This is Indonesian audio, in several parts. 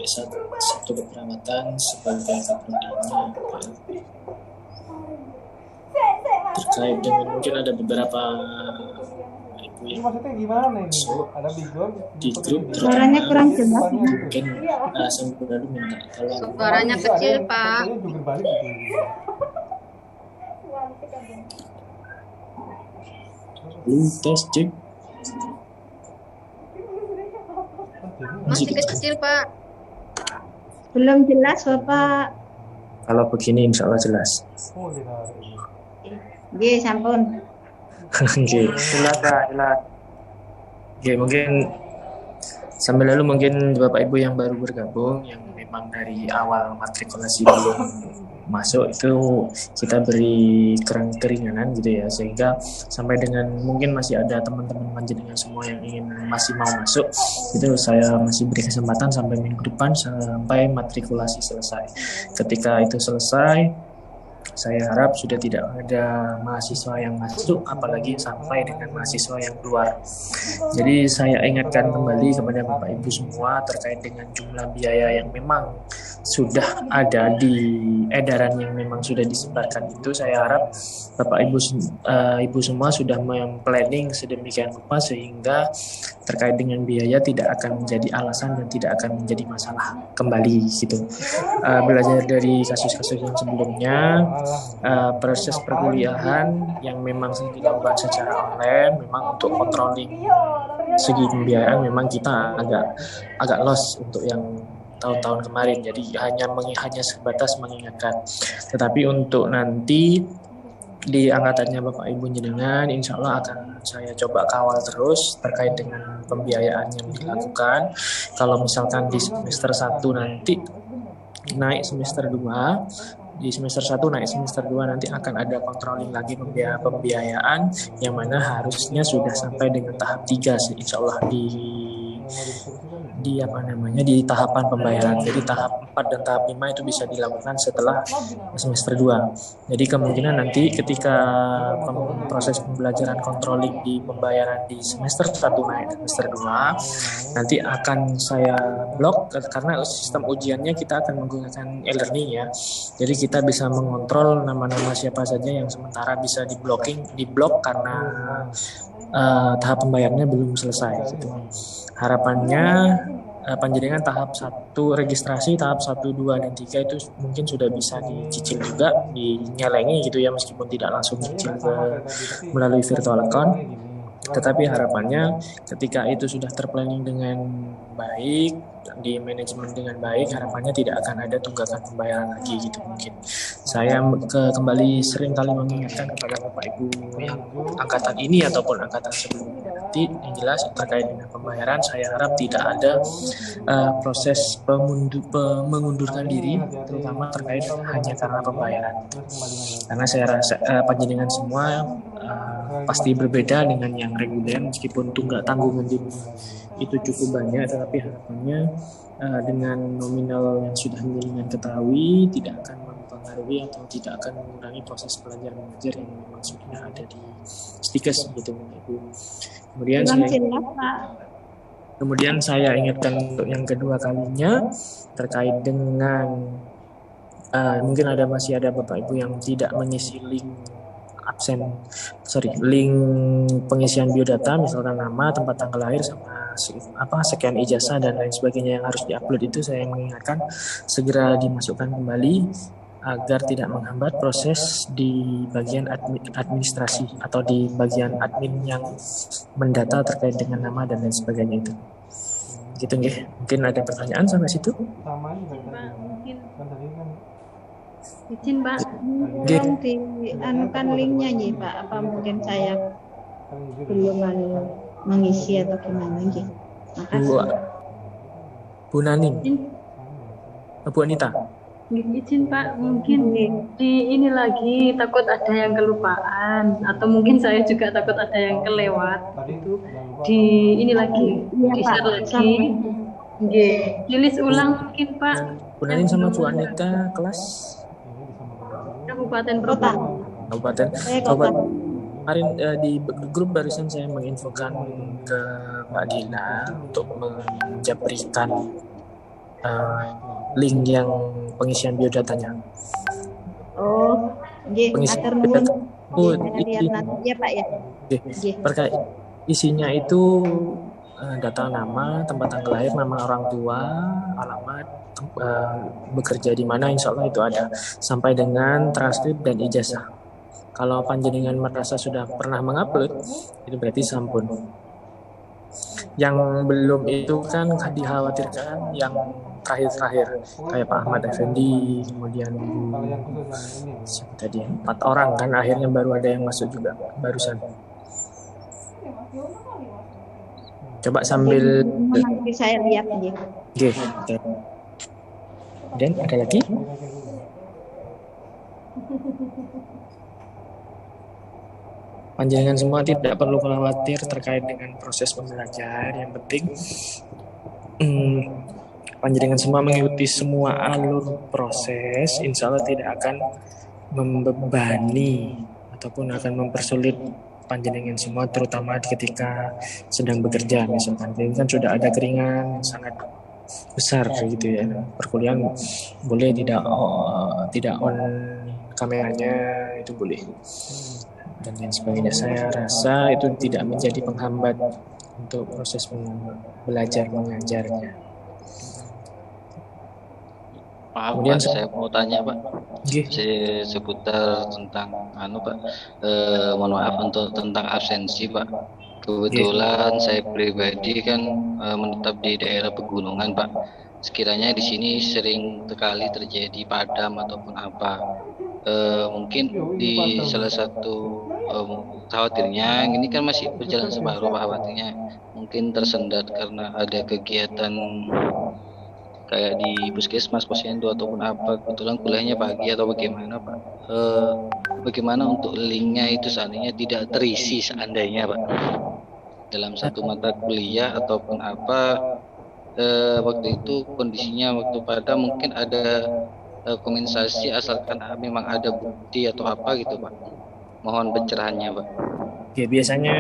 satu keperawatan sebagai kaprodinya PLP. Terkait dengan mungkin ada beberapa ibu yang maksudnya gimana ini? masuk Ada bigol di grup, Suaranya kurang jelas. mungkin sambil lalu minta tolong. Suaranya kecil, Pak. Tes cek. Masih kecil, Pak. Belum jelas, Bapak. Kalau begini insya Allah jelas. Nggih, sampun. Oke, jelas. Oke, mungkin sambil lalu mungkin Bapak Ibu yang baru bergabung, yang memang dari awal matrikulasi belum masuk, itu kita beri keringanan gitu ya, sehingga sampai dengan mungkin masih ada teman-teman panjenengan semua yang ingin masih mau masuk, itu saya masih beri kesempatan sampai minggu depan sampai matrikulasi selesai. Ketika itu selesai, saya harap sudah tidak ada mahasiswa yang masuk, apalagi sampai dengan mahasiswa yang keluar. Jadi saya ingatkan kembali kepada Bapak Ibu semua terkait dengan jumlah biaya yang memang sudah ada di edaran yang memang sudah disebarkan itu. Saya harap Bapak Ibu semua sudah memplanning sedemikian rupa sehingga terkait dengan biaya tidak akan menjadi alasan dan tidak akan menjadi masalah kembali gitu. Belajar dari kasus-kasus yang sebelumnya, proses perkuliahan yang memang dilakukan secara online, memang untuk controlling segi pembiayaan memang kita agak loss untuk yang tahun-tahun kemarin, jadi hanya sebatas mengingatkan. Tetapi untuk nanti di angkatannya Bapak Ibu jenengan, insya Allah akan saya coba kawal terus terkait dengan pembiayaan yang dilakukan. Kalau misalkan di semester 1 nanti naik semester 2, di semester 1 naik semester 2 nanti akan ada controlling lagi pembiayaan yang mana harusnya sudah sampai dengan tahap 3 insya Allah di tahapan pembayaran. Jadi tahap 4 dan tahap 5 itu bisa dilakukan setelah semester 2. Jadi kemungkinan nanti ketika proses pembelajaran controlling di pembayaran di semester 1 naik semester 2 nanti akan saya blok, karena sistem ujiannya kita akan menggunakan e-learning ya. Jadi kita bisa mengontrol nama-nama siapa saja yang sementara bisa diblok karena tahap pembayarannya belum selesai gitu. Harapannya panjenengan tahap 1 registrasi, tahap 1, 2, dan 3 itu mungkin sudah bisa dicicil juga, dinyelengi gitu ya, meskipun tidak langsung cicil melalui virtual account. Tetapi harapannya ketika itu sudah terplanning dengan baik, di manajemen dengan baik, harapannya tidak akan ada tunggakan pembayaran lagi gitu. Mungkin saya kembali sering kali mengingatkan kepada Bapak Ibu yang angkatan ini ataupun angkatan sebelumnya nanti, yang jelas terkait dengan pembayaran saya harap tidak ada proses mengundurkan diri, terutama terkait hanya karena pembayaran. Karena saya rasa panjenengan semua pasti berbeda dengan yang reguler, meskipun tanggungan itu cukup banyak, tetapi harapannya dengan nominal yang sudah jenengan ketahui tidak akan mempengaruhi atau tidak akan mengurangi proses belajar mengajar yang memang sudah ada di Stikes gitu Ibu. Kemudian saya ingatkan untuk yang kedua kalinya terkait dengan mungkin masih ada Bapak Ibu yang tidak mengisi link link pengisian biodata, misalkan nama, tempat tanggal lahir, sama sekian ijazah dan lain sebagainya yang harus diupload. Itu saya mengingatkan segera dimasukkan kembali agar tidak menghambat proses di bagian administrasi atau di bagian admin yang mendata terkait dengan nama dan lain sebagainya itu. Gitu nggih. Mungkin ada pertanyaan sampai situ? Izin Pak, tolong dianukan linknya nih Pak. Apa mungkin saya belum mengisi atau gimana nggih? Makasih. Bu Naning. Bu Anita. Izin Pak, mungkin di ini lagi takut ada yang kelupaan atau mungkin saya juga takut ada yang kelewat gitu. Di ini lagi, di-share lagi. Nggih, tulis ulang mungkin Pak. Bu Naning sama Bu Anita kelas Kabupaten Kota. Kabupaten. Kemarin di grup barusan saya menginfokan ke Mbak Dina untuk menjabrikan eh, link yang pengisian biodatanya. Oh, nggih, Pengisian matur nuwun. biodata Nggih, saya lihat nanti ya Pak ya. Nggih. terkait isinya itu data nama, tempat tanggal lahir, nama orang tua, alamat, bekerja di mana, insya Allah itu ada, sampai dengan transkrip dan ijazah. Kalau panjenengan merasa sudah pernah mengupload, itu berarti sampun. Yang belum itu kan dikhawatirkan yang terakhir-terakhir kayak Pak Ahmad Effendi, kemudian siapa tadi 4 orang kan akhirnya baru ada yang masuk juga barusan. Coba sambil Nanti saya lihat nggih. Oke. Dan ada lagi? Panjenengan semua tidak perlu khawatir terkait dengan proses pembelajaran. Yang penting panjenengan semua mengikuti semua alur proses, insya Allah tidak akan membebani ataupun akan mempersulit panjenengan semua, terutama ketika sedang bekerja misalkan. Jadi kan sudah ada keringan yang sangat besar gitu ya. Perkuliahan boleh tidak on kameranya, itu boleh. Dan lain sebagainya. Saya rasa itu tidak menjadi penghambat untuk proses belajar mengajarnya. Maaf Kemudian Pak, saya mau tanya Pak, Nggih. seputar tentang Pak, mohon maaf untuk tentang absensi Pak. Kebetulan saya pribadi kan menetap di daerah pegunungan Pak. Sekiranya di sini sering sekali terjadi padam ataupun apa. Mungkin di salah satu khawatirnya ini kan masih berjalan separuh Pak, khawatirnya mungkin tersendat karena ada kegiatan kayak di puskesmas, posyandu ataupun apa, kebetulan kuliahnya pagi atau bagaimana Pak. Bagaimana untuk linknya itu seandainya tidak terisi seandainya Pak dalam satu mata kuliah ataupun apa, waktu itu kondisinya waktu pada mungkin ada kompensasi asalkan memang ada bukti atau apa gitu Pak. Mohon pencerahannya Pak. Ya, biasanya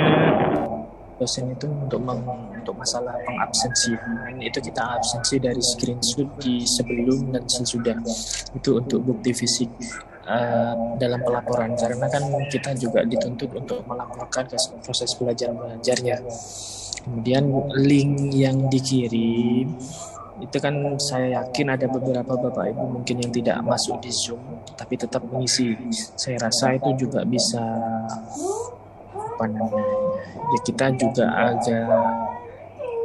dosen itu untuk masalah pengabsensian itu kita absensi dari screenshot di sebelum dan sesudah, itu untuk bukti fisik dalam pelaporan, karena kan kita juga dituntut untuk melaporkan ke proses belajar mengajarnya. Kemudian link yang dikirim itu kan saya yakin ada beberapa Bapak Ibu mungkin yang tidak masuk di Zoom tapi tetap mengisi. Saya rasa itu juga bisa ya kita juga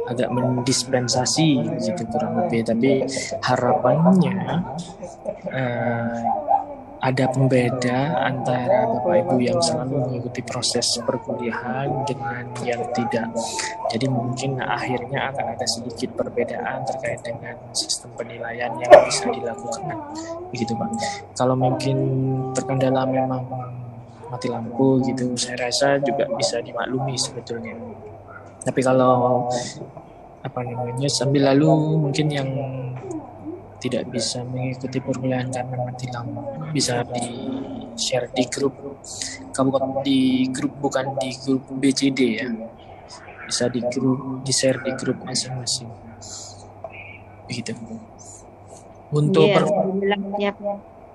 agak mendispensasi gitu kurang lebih, tapi harapannya ada pembeda antara Bapak Ibu yang selalu mengikuti proses perkuliahan dengan yang tidak. Jadi mungkin akhirnya akan ada sedikit perbedaan terkait dengan sistem penilaian yang bisa dilakukan. Begitu Pak. Kalau mungkin terkendala memang mati lampu gitu, saya rasa juga bisa dimaklumi sebetulnya. Tapi kalau sambil lalu mungkin yang tidak bisa mengikuti perkuliahan karena mati lampu bisa di share di grup bukan di grup BCD ya, bisa di share di grup masing-masing begitu. Untuk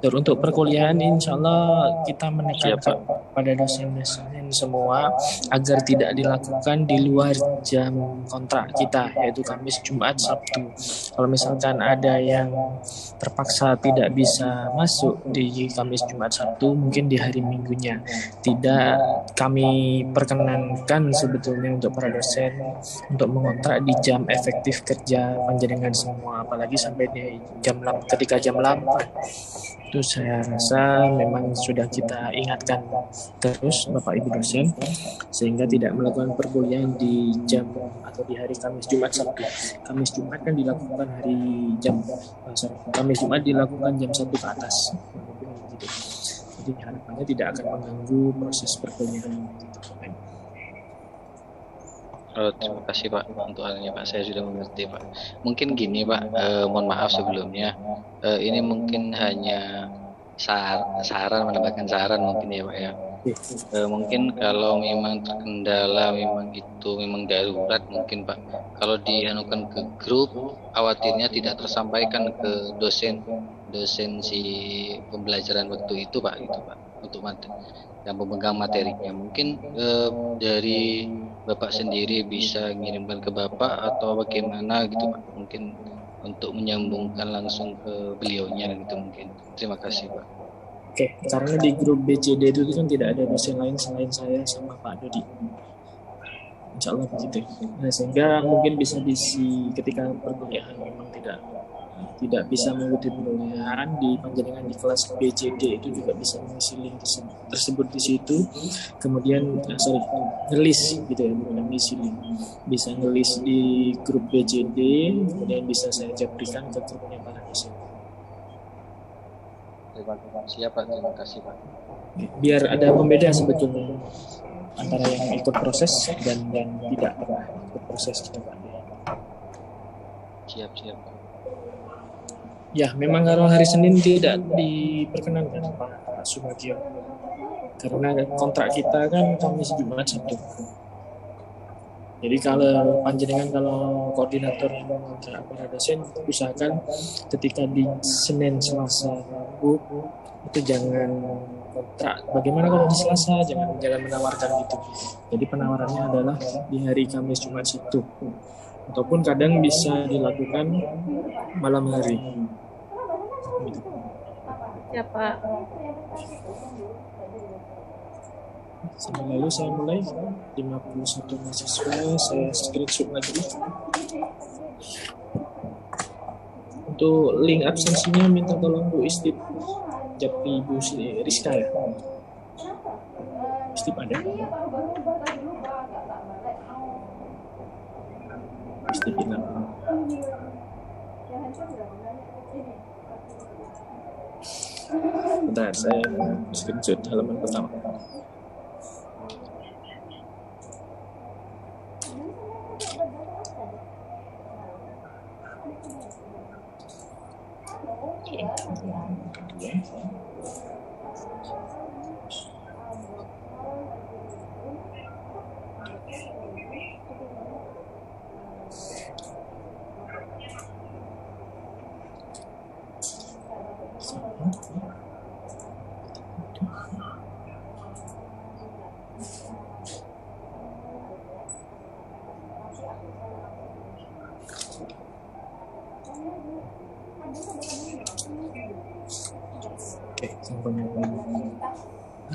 untuk perkuliahan insya Allah kita menekankan pada dosen-dosen semua agar tidak dilakukan di luar jam kontrak kita, yaitu Kamis, Jumat, Sabtu. Kalau misalkan ada yang terpaksa tidak bisa masuk di Kamis, Jumat, Sabtu, mungkin di hari Minggunya. Tidak kami perkenankan sebetulnya untuk para dosen untuk mengontrak di jam efektif kerja panjenengan semua, apalagi sampai di ketika jam 8. Itu saya rasa memang sudah kita ingatkan terus Bapak Ibu dosen sehingga tidak melakukan perkuliahan di jam atau di hari Kamis, Jumat, Sabtu. Kamis, Jumat kan dilakukan Kamis, Jumat dilakukan jam 1 ke atas. Jadi harapannya tidak akan mengganggu proses perkuliahan. Terima kasih Pak untuk halnya Pak, saya sudah mengerti Pak. Mungkin gini Pak, mohon maaf sebelumnya, ini mungkin hanya saran, menambahkan saran mungkin ya Pak ya. Mungkin kalau memang terkendala, memang darurat mungkin Pak. Kalau dianukan ke grup, khawatirnya tidak tersampaikan ke dosen si pembelajaran waktu itu Pak, untuk yang pemegang materinya. Mungkin dari Bapak sendiri bisa ngirimkan ke Bapak atau bagaimana gitu Pak, mungkin untuk menyambungkan langsung ke beliaunya gitu mungkin. Terima kasih Pak. Oke, karena di grup BCD itu kan tidak ada dosen lain selain saya sama Pak Dodi. Insya Allah begitu. Nah, sehingga mungkin bisa diisi ketika perkuliahan memang tidak bisa mengikuti perkuliahan di panjenengan di kelas BCD itu juga bisa mengisi link tersebut di situ. Kemudian ngelis gitu ya, bukan mengisi link. Bisa ngelis di grup BCD, kemudian bisa saya jabrikan ke grupnya para dosen. Siap Pak, terima kasih Pak. Biar ada pembeda sebetulnya antara yang ikut proses dan yang tidak pernah ikut proses kita Pak. Siap Pak. Ya, memang kalau hari Senin tidak diperkenankan Pak Sumagio. Karena kontrak kita kan Kamis Jumat Sabtu. Jadi kalau koordinator yang mengontrak para dosen, usahakan ketika di Senin, Selasa, Rabu itu jangan kontrak. Bagaimana kalau di Selasa? Jangan menawarkan gitu. Jadi penawarannya adalah di hari Kamis Jumat Sabtu. Ataupun kadang bisa dilakukan malam hari. Ya Pak. Lalu saya mulai 51 mahasiswa, saya screenshot lagi. Untuk link absensinya minta tolong Bu Istip, Japri Bu Rizka ya. Istip ada? Istip hilang. Bentar, saya screenshot halaman pertama.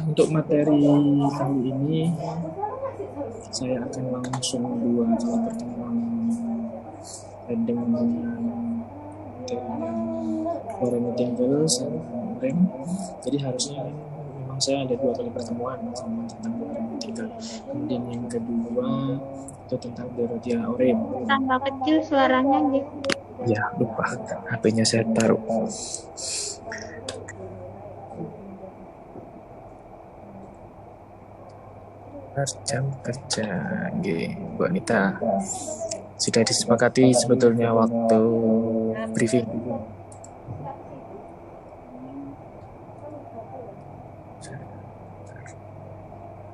Untuk materi kali ini saya akan langsung dua kali pertemuan dengan meeting sama rem. Jadi harusnya memang saya ada dua kali pertemuan sama tentang meeting. Kemudian yang kedua itu tentang Dorothea Orem. Tambah kecil suaranya gitu. Ya lupa, HP-nya saya taruh. Jam kerja, Bu Anita. Sudah disepakati sebetulnya waktu briefing.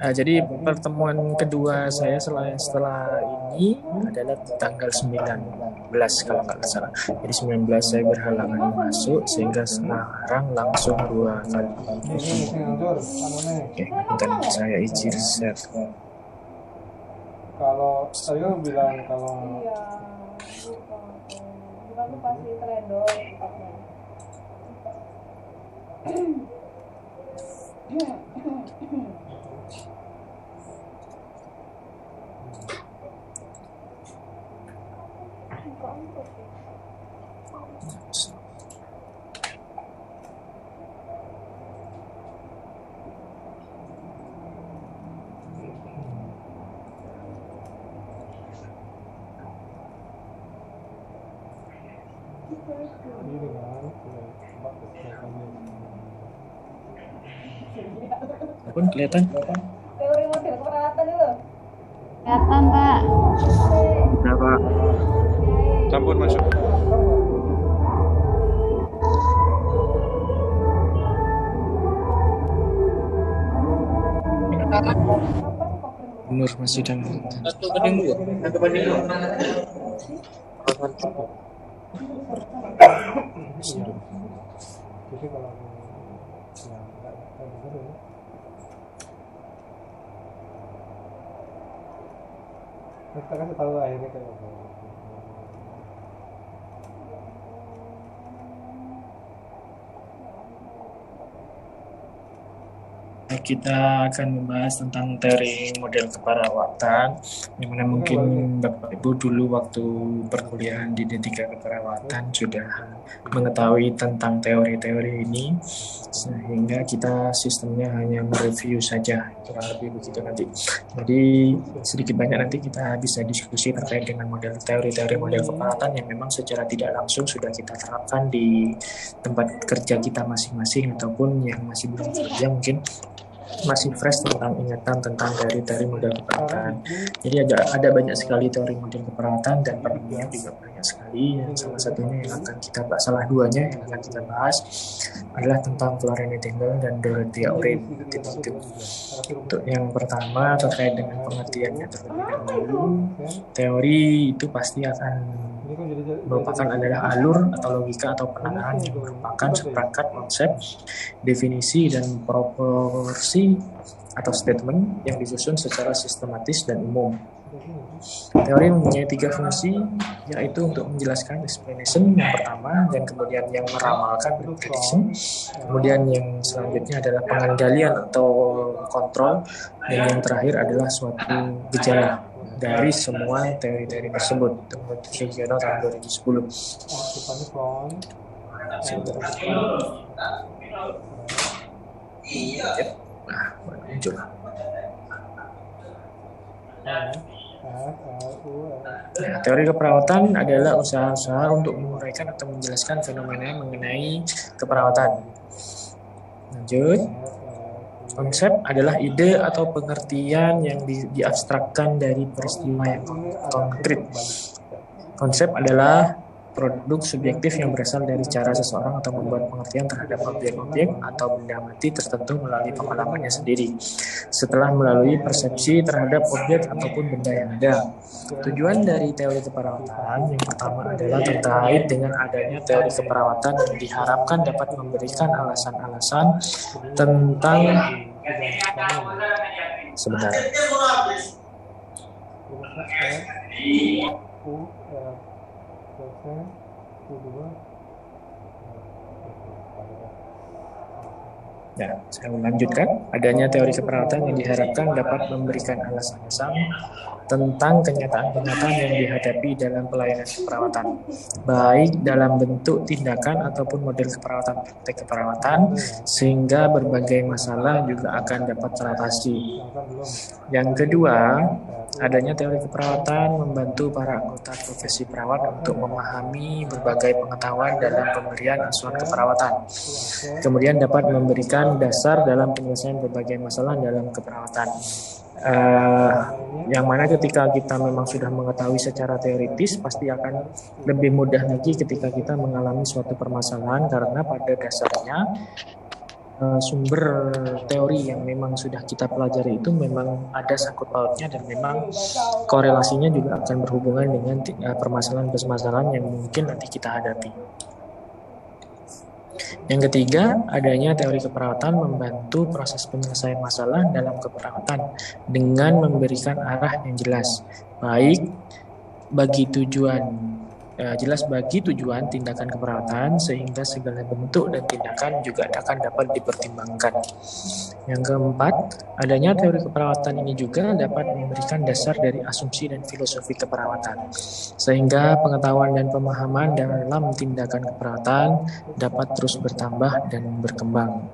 Jadi pertemuan kedua saya setelah ini adalah tanggal 19 kalau nggak salah. Jadi 19 saya berhalangan masuk sehingga sekarang langsung dua kali. Oke, bentar saya izin share. Kalau saya bilang kalau bukan pasti trendol Pun kelihatan? teori model keperawatan itu loh. Kelihatan Pak. Berapa? Campur masuk. Nur masih dan Jadi kalau ya nggak denger ya. Kita kasih tahu akhirnya kayak apa. kita akan membahas tentang teori model keperawatan, yang mana mungkin Bapak Ibu dulu waktu perkuliahan di D3 keperawatan sudah mengetahui tentang teori-teori ini, sehingga kita sistemnya hanya mereview saja, kurang lebih begitu nanti. Jadi sedikit banyak nanti kita bisa diskusi terkait dengan model teori-teori model keperawatan yang memang secara tidak langsung sudah kita terapkan di tempat kerja kita masing-masing, ataupun yang masih belum kerja mungkin masih fresh tentang ingatan tentang teori-teori model keperawatan. Jadi ada banyak sekali teori model keperawatan dan pentingnya juga banyak sekali. Yang salah satunya yang akan kita bahas, salah duanya yang akan kita bahas adalah tentang Flora Nightingale dan Dorothea Oren. Untuk yang pertama terkait dengan pengertiannya terlebih dahulu, teori itu pasti akan merupakan adalah alur atau logika atau penanaman yang merupakan seperangkat konsep, definisi dan proporsi atau statement yang disusun secara sistematis dan umum. Teori mempunyai 3 fungsi, yaitu untuk menjelaskan explanation yang pertama, dan kemudian yang meramalkan prediction, kemudian yang selanjutnya adalah pengendalian atau kontrol, dan yang terakhir adalah suatu gejala dari semua teori-teori tersebut. Menurut Shigeno tahun 2010. Nah, muncul. Nah, teori keperawatan adalah usaha-usaha untuk menguraikan atau menjelaskan fenomena mengenai keperawatan. Lanjut. Konsep adalah ide atau pengertian yang diabstrakkan dari peristiwa yang konkret. Konsep adalah produk subjektif yang berasal dari cara seseorang atau membuat pengertian terhadap objek-objek atau benda mati tertentu melalui pengalamannya sendiri, setelah melalui persepsi terhadap objek ataupun benda yang ada. Tujuan dari teori keperawatan yang pertama adalah terkait dengan adanya teori keperawatan yang diharapkan dapat memberikan alasan-alasan tentang sebentar. Ya, saya melanjutkan. Adanya teori keperawatan yang diharapkan dapat memberikan alasan-alasan tentang kenyataan-kenyataan yang dihadapi dalam pelayanan keperawatan, baik dalam bentuk tindakan ataupun model keperawatan praktek keperawatan, sehingga berbagai masalah juga akan dapat teratasi. Yang kedua, adanya teori keperawatan membantu para anggota profesi perawat untuk memahami berbagai pengetahuan dalam pemberian asuhan keperawatan. Kemudian dapat memberikan dasar dalam penyelesaian berbagai masalah dalam keperawatan. Yang mana ketika kita memang sudah mengetahui secara teoritis, pasti akan lebih mudah lagi ketika kita mengalami suatu permasalahan, karena pada dasarnya sumber teori yang memang sudah kita pelajari itu memang ada sangkut pautnya, dan memang korelasinya juga akan berhubungan dengan permasalahan-permasalahan yang mungkin nanti kita hadapi. Yang ketiga, adanya teori keperawatan membantu proses penyelesaian masalah dalam keperawatan dengan memberikan arah yang jelas, baik bagi tujuan tindakan keperawatan, sehingga segala bentuk dan tindakan juga akan dapat dipertimbangkan. Yang keempat, adanya teori keperawatan ini juga dapat memberikan dasar dari asumsi dan filosofi keperawatan, sehingga pengetahuan dan pemahaman dalam tindakan keperawatan dapat terus bertambah dan berkembang.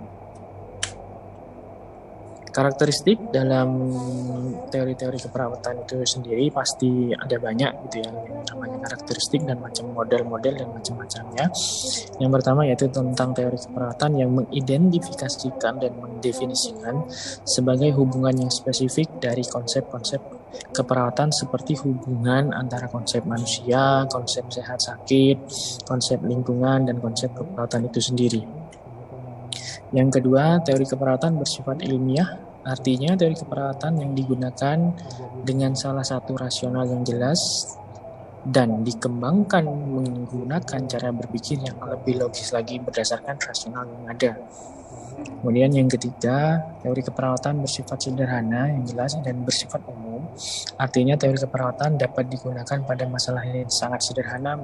Karakteristik dalam teori-teori keperawatan itu sendiri pasti ada banyak gitu ya, yang namanya karakteristik dan macam model-model dan macam-macamnya. Yang pertama yaitu tentang teori keperawatan yang mengidentifikasikan dan mendefinisikan sebagai hubungan yang spesifik dari konsep-konsep keperawatan, seperti hubungan antara konsep manusia, konsep sehat sakit, konsep lingkungan, dan konsep keperawatan itu sendiri. Yang kedua, teori keperawatan bersifat ilmiah Artinya teori keperawatan yang digunakan dengan salah satu rasional yang jelas dan dikembangkan menggunakan cara berpikir yang lebih logis lagi berdasarkan rasional yang ada. Kemudian yang ketiga, teori keperawatan bersifat sederhana, yang jelas, dan bersifat umum. Artinya teori keperawatan dapat digunakan pada masalah yang sangat sederhana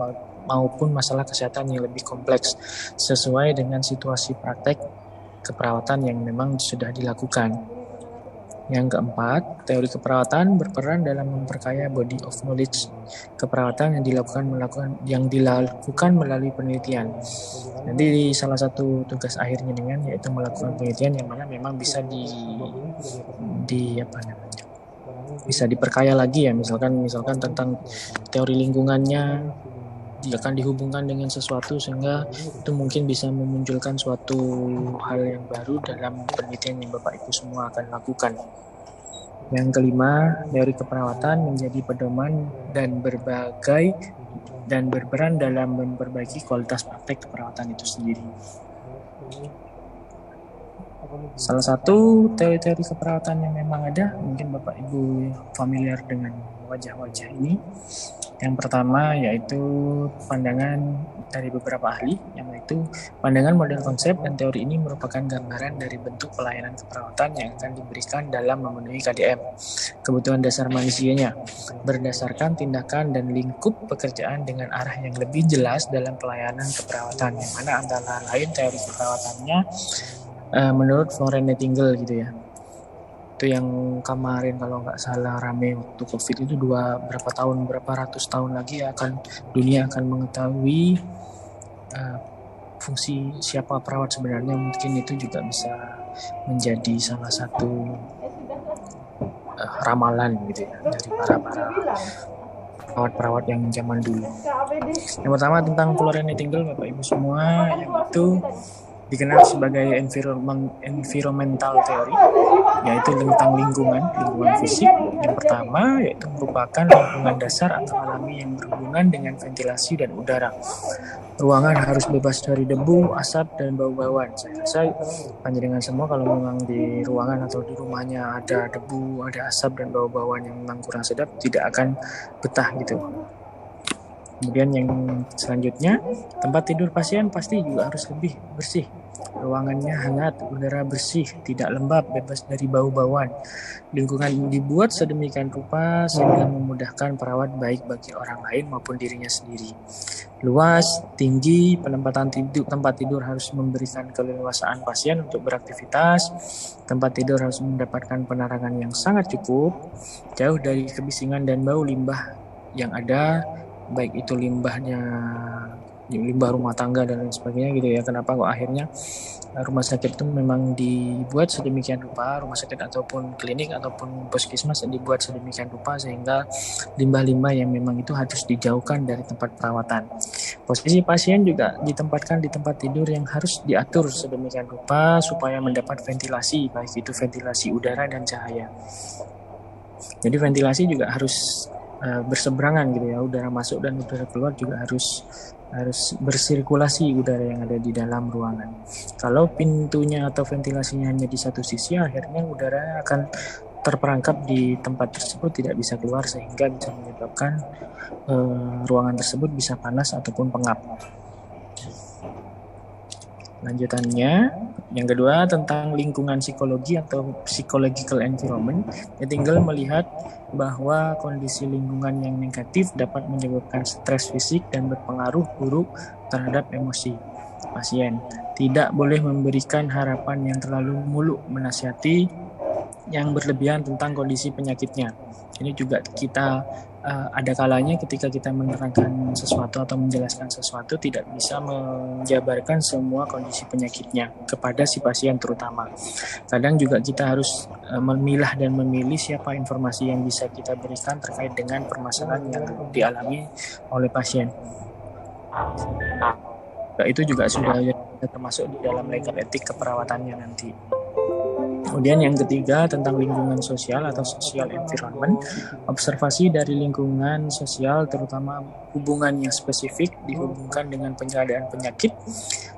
maupun masalah kesehatan yang lebih kompleks, sesuai dengan situasi praktek keperawatan yang memang sudah dilakukan. Yang keempat, teori keperawatan berperan dalam memperkaya body of knowledge keperawatan yang dilakukan melalui penelitian. Nanti di salah satu tugas akhirnya dengan yaitu melakukan penelitian yang mana memang bisa bisa diperkaya lagi ya, misalkan tentang teori lingkungannya akan dihubungkan dengan sesuatu sehingga itu mungkin bisa memunculkan suatu hal yang baru dalam penelitian yang Bapak Ibu semua akan lakukan. Yang kelima, teori keperawatan menjadi pedoman dan berperan dalam memperbaiki kualitas praktek keperawatan itu sendiri. Salah satu teori-teori keperawatan yang memang ada, mungkin Bapak Ibu familiar dengan wajah-wajah ini. Yang pertama yaitu pandangan dari beberapa ahli, yang yaitu pandangan model konsep dan teori ini merupakan gambaran dari bentuk pelayanan keperawatan yang akan diberikan dalam memenuhi KDM, kebutuhan dasar manusianya, berdasarkan tindakan dan lingkup pekerjaan dengan arah yang lebih jelas dalam pelayanan keperawatan, yang mana antara lain teori keperawatannya menurut Florence Nightingale gitu ya. Itu yang kemarin kalau nggak salah rame waktu COVID itu berapa ratus tahun lagi dunia akan mengetahui fungsi siapa perawat sebenarnya. Mungkin itu juga bisa menjadi salah satu ramalan gitu ya dari para perawat-perawat yang zaman dulu. Yang pertama tentang Florence Nightingale, Bapak Ibu semua, yang itu dikenal sebagai environmental theory, yaitu tentang lingkungan fisik. Yang pertama yaitu merupakan lingkungan dasar atau alami yang berhubungan dengan ventilasi dan udara. Ruangan harus bebas dari debu, asap, dan bau-bauan. Saya rasa panjenengan semua kalau memang di ruangan atau di rumahnya ada debu, ada asap, dan bau-bauan yang memang kurang sedap, tidak akan betah gitu. Kemudian yang selanjutnya, tempat tidur pasien pasti juga harus lebih bersih. Ruangannya hangat, udara bersih, tidak lembab, bebas dari bau-bauan. Lingkungan dibuat sedemikian rupa sehingga memudahkan perawat baik bagi orang lain maupun dirinya sendiri. Luas, tinggi, tempat tidur harus memberikan keleluasaan pasien untuk beraktivitas. Tempat tidur harus mendapatkan penerangan yang sangat cukup, jauh dari kebisingan dan bau limbah yang ada, baik itu limbah rumah tangga dan lain sebagainya gitu ya. Kenapa kok akhirnya rumah sakit itu memang dibuat sedemikian rupa, rumah sakit ataupun klinik ataupun puskesmas dibuat sedemikian rupa sehingga limbah-limbah yang memang itu harus dijauhkan dari tempat perawatan. Posisi pasien juga ditempatkan di tempat tidur yang harus diatur sedemikian rupa supaya mendapat ventilasi, baik itu ventilasi udara dan cahaya. Jadi ventilasi juga harus berseberangan gitu ya, udara masuk dan udara keluar juga harus bersirkulasi udara yang ada di dalam ruangan. Kalau pintunya atau ventilasinya hanya di satu sisi, akhirnya udara akan terperangkap di tempat tersebut, tidak bisa keluar sehingga bisa menyebabkan ruangan tersebut bisa panas ataupun pengap. Lanjutannya, yang kedua tentang lingkungan psikologi atau psychological environment. Nightingale melihat bahwa kondisi lingkungan yang negatif dapat menyebabkan stres fisik dan berpengaruh buruk terhadap emosi pasien. Tidak boleh memberikan harapan yang terlalu muluk, menasihati yang berlebihan tentang kondisi penyakitnya. Ini juga kita ada kalanya ketika kita menerangkan sesuatu atau menjelaskan sesuatu tidak bisa menjabarkan semua kondisi penyakitnya kepada si pasien terutama. Kadang juga kita harus memilah dan memilih siapa informasi yang bisa kita berikan terkait dengan permasalahan yang dialami oleh pasien. Nah, itu juga sudah termasuk di dalam legal etik keperawatannya nanti. Kemudian yang ketiga tentang lingkungan sosial atau social environment. Observasi dari lingkungan sosial terutama hubungan yang spesifik dihubungkan dengan pencegahan penyakit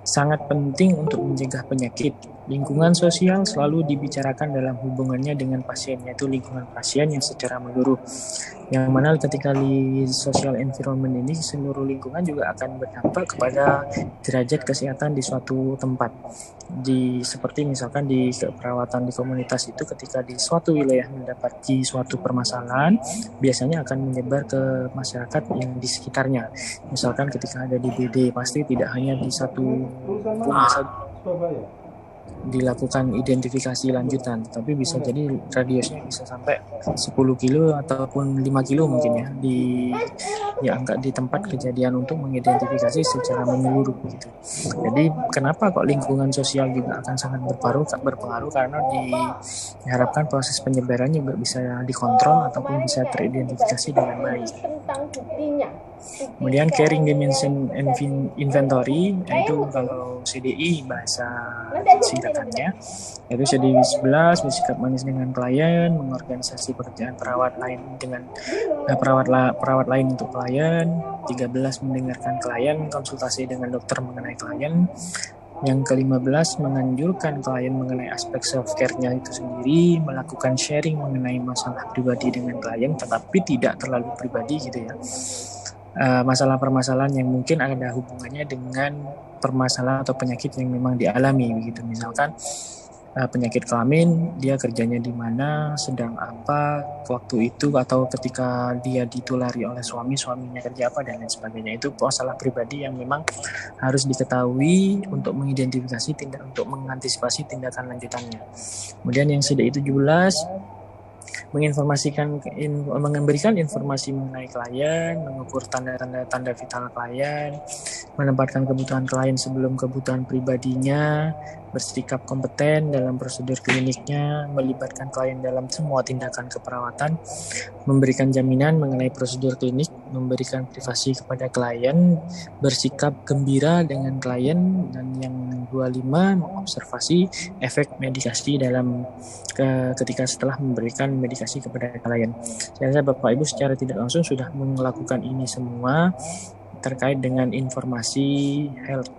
sangat penting untuk mencegah penyakit. Lingkungan sosial selalu dibicarakan dalam hubungannya dengan pasien, yaitu lingkungan pasien yang secara menyeluruh. Yang mana ketika di social environment ini, seluruh lingkungan juga akan berdampak kepada derajat kesehatan di suatu tempat. Seperti misalkan di keperawatan di komunitas itu, ketika di suatu wilayah mendapati suatu permasalahan, biasanya akan menyebar ke masyarakat yang di sekitarnya. Misalkan ketika ada di BD, pasti tidak hanya di satu dilakukan identifikasi lanjutan, tapi bisa jadi radiusnya bisa sampai 10 kilo ataupun 5 kilo mungkin ya, diangkat di tempat kejadian untuk mengidentifikasi secara menyeluruh gitu. Jadi kenapa kok lingkungan sosial juga akan sangat berpengaruh karena diharapkan proses penyebaran juga bisa dikontrol ataupun bisa teridentifikasi dengan baik. Kemudian caring dimension inventory, yaitu kalau CDI bahasa singkatannya, yaitu CDI 11 bersikap manis dengan klien, mengorganisasi pekerjaan perawat lain dengan perawat lain untuk klien. 13 mendengarkan klien, konsultasi dengan dokter mengenai klien. Yang ke-15 menganjurkan klien mengenai aspek self-care-nya itu sendiri, melakukan sharing mengenai masalah pribadi dengan klien, tetapi tidak terlalu pribadi gitu ya. Masalah-permasalahan yang mungkin ada hubungannya dengan permasalahan atau penyakit yang memang dialami begitu. Misalkan penyakit kelamin, dia kerjanya di mana, sedang apa waktu itu, atau ketika dia ditulari oleh suaminya kerja apa dan lain sebagainya. Itu masalah pribadi yang memang harus diketahui untuk mengidentifikasi untuk mengantisipasi tindakan lanjutannya. Kemudian yang CDI 17 memberikan informasi mengenai klien, mengukur tanda-tanda vital klien, menempatkan kebutuhan klien sebelum kebutuhan pribadinya, bersikap kompeten dalam prosedur kliniknya, melibatkan klien dalam semua tindakan keperawatan, memberikan jaminan mengenai prosedur klinik, memberikan privasi kepada klien, bersikap gembira dengan klien, dan yang 25 mengobservasi efek medikasi ketika setelah memberikan medikasi kepada klien. Saya rasa Bapak Ibu secara tidak langsung sudah melakukan ini semua terkait dengan informasi health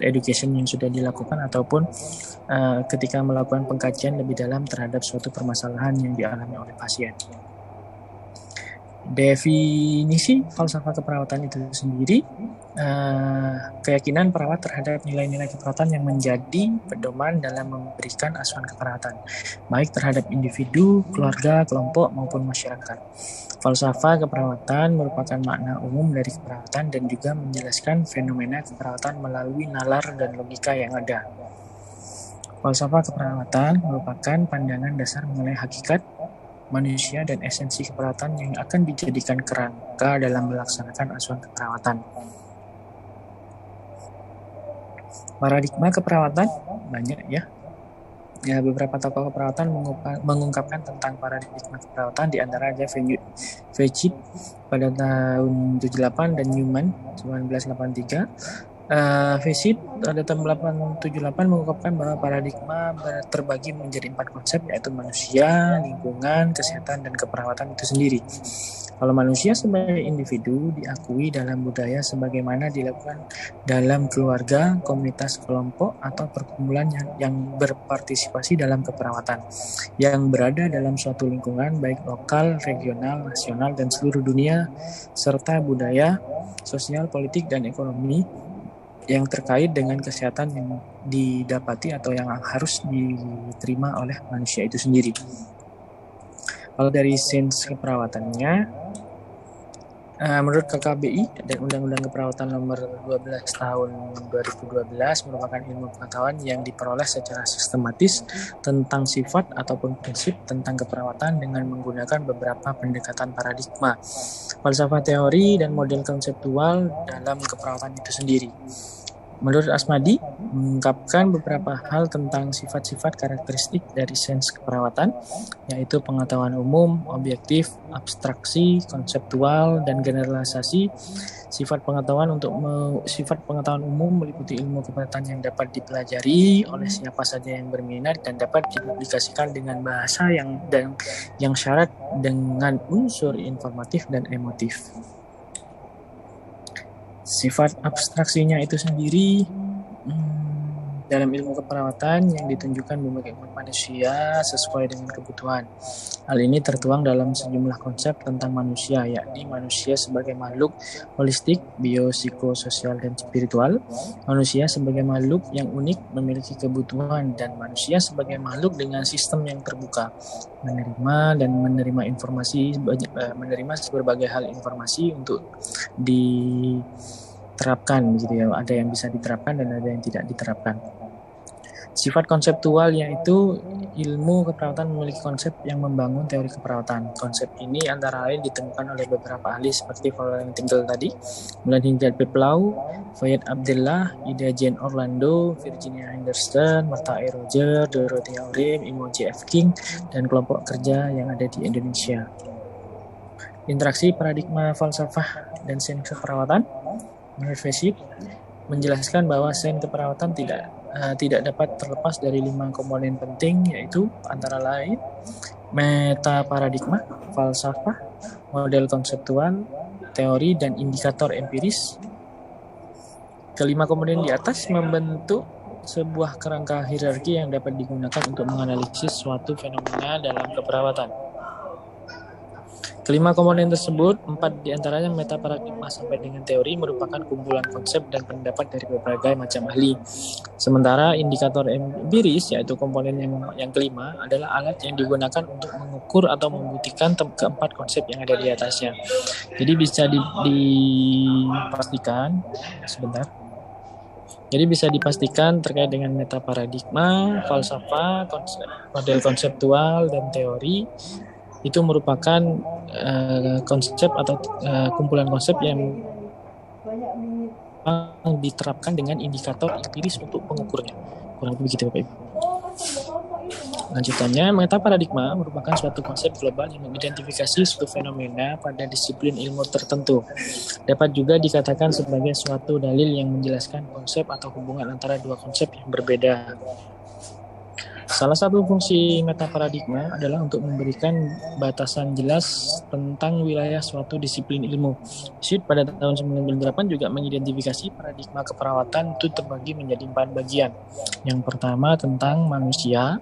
education yang sudah dilakukan ataupun ketika melakukan pengkajian lebih dalam terhadap suatu permasalahan yang dialami oleh pasien. Definisi falsafah keperawatan itu sendiri, keyakinan perawat terhadap nilai-nilai keperawatan yang menjadi pedoman dalam memberikan asuhan keperawatan, baik terhadap individu, keluarga, kelompok, maupun masyarakat. Falsafah keperawatan merupakan makna umum dari keperawatan dan juga menjelaskan fenomena keperawatan melalui nalar dan logika yang ada. Falsafah keperawatan merupakan pandangan dasar mengenai hakikat manusia dan esensi keperawatan yang akan dijadikan kerangka dalam melaksanakan asuhan keperawatan. Paradigma keperawatan banyak ya. Beberapa tokoh keperawatan mengungkapkan tentang paradigma keperawatan, di antaranya Fecit pada tahun 78 dan Newman 1983. Fecit pada tahun 78 mengungkapkan bahwa paradigma terbagi menjadi 4 konsep, yaitu manusia, lingkungan, kesehatan, dan keperawatan itu sendiri. Kalau manusia sebagai individu diakui dalam budaya sebagaimana dilakukan dalam keluarga, komunitas, kelompok, atau perkumpulan yang berpartisipasi dalam keperawatan, yang berada dalam suatu lingkungan baik lokal, regional, nasional, dan seluruh dunia, serta budaya, sosial, politik, dan ekonomi yang terkait dengan kesehatan yang didapati atau yang harus diterima oleh manusia itu sendiri. Kalau dari sains keperawatannya, menurut KKBI dan Undang-Undang Keperawatan Nomor 12 Tahun 2012 merupakan ilmu pengetahuan yang diperoleh secara sistematis tentang sifat ataupun prinsip tentang keperawatan dengan menggunakan beberapa pendekatan paradigma, falsafah teori, dan model konseptual dalam keperawatan itu sendiri. Menurut Asmadi, mengungkapkan beberapa hal tentang sifat-sifat karakteristik dari sains keperawatan, yaitu pengetahuan umum, objektif, abstraksi, konseptual, dan generalisasi. Sifat pengetahuan umum meliputi ilmu keperawatan yang dapat dipelajari oleh siapa saja yang berminat dan dapat dipublikasikan dengan bahasa yang syarat dengan unsur informatif dan emotif. Sifat abstraksinya itu sendiri dalam ilmu keperawatan yang ditunjukkan berbagai umat manusia sesuai dengan kebutuhan. Hal ini tertuang dalam sejumlah konsep tentang manusia, yakni manusia sebagai makhluk holistik, biopsikososial, dan spiritual, manusia sebagai makhluk yang unik memiliki kebutuhan, dan manusia sebagai makhluk dengan sistem yang terbuka, menerima informasi, menerima berbagai hal informasi untuk diterapkan, gitu ya. Ada yang bisa diterapkan dan ada yang tidak diterapkan. Sifat konseptual yaitu ilmu keperawatan memiliki konsep yang membangun teori keperawatan. Konsep ini antara lain ditemukan oleh beberapa ahli seperti Florian Tingle tadi, Melanie Peplau, Fayette Abdullah, Ida Jane Orlando, Virginia Henderson, Martha E. Roger, Dorothea Orim, Imo J.F. King, dan kelompok kerja yang ada di Indonesia. Interaksi paradigma falsafah dan sains keperawatan. Menurut Feshik, menjelaskan bahwa sains keperawatan tidak dapat terlepas dari 5 komponen penting, yaitu antara lain meta paradigma, falsafah, model konseptual, teori, dan indikator empiris. Kelima komponen di atas membentuk sebuah kerangka hierarki yang dapat digunakan untuk menganalisis suatu fenomena dalam keperawatan. Kelima komponen tersebut, 4 diantaranya meta paradigma sampai dengan teori, merupakan kumpulan konsep dan pendapat dari berbagai macam ahli. Sementara indikator empiris, yaitu komponen yang kelima, adalah alat yang digunakan untuk mengukur atau membuktikan keempat konsep yang ada di atasnya. Jadi bisa dipastikan, sebentar. Jadi bisa dipastikan terkait dengan meta paradigma, falsafah, model konseptual, dan teori, itu merupakan konsep atau kumpulan konsep yang diterapkan dengan indikator empiris untuk pengukurnya. Kurang lebih begitu, Bapak Ibu. Lanjutannya, meta paradigma merupakan suatu konsep global yang mengidentifikasi suatu fenomena pada disiplin ilmu tertentu. Dapat juga dikatakan sebagai suatu dalil yang menjelaskan konsep atau hubungan antara dua konsep yang berbeda. Salah satu fungsi meta paradigma adalah untuk memberikan batasan jelas tentang wilayah suatu disiplin ilmu. Sweet pada tahun 1998 juga mengidentifikasi paradigma keperawatan itu terbagi menjadi 4 bagian. Yang pertama tentang manusia,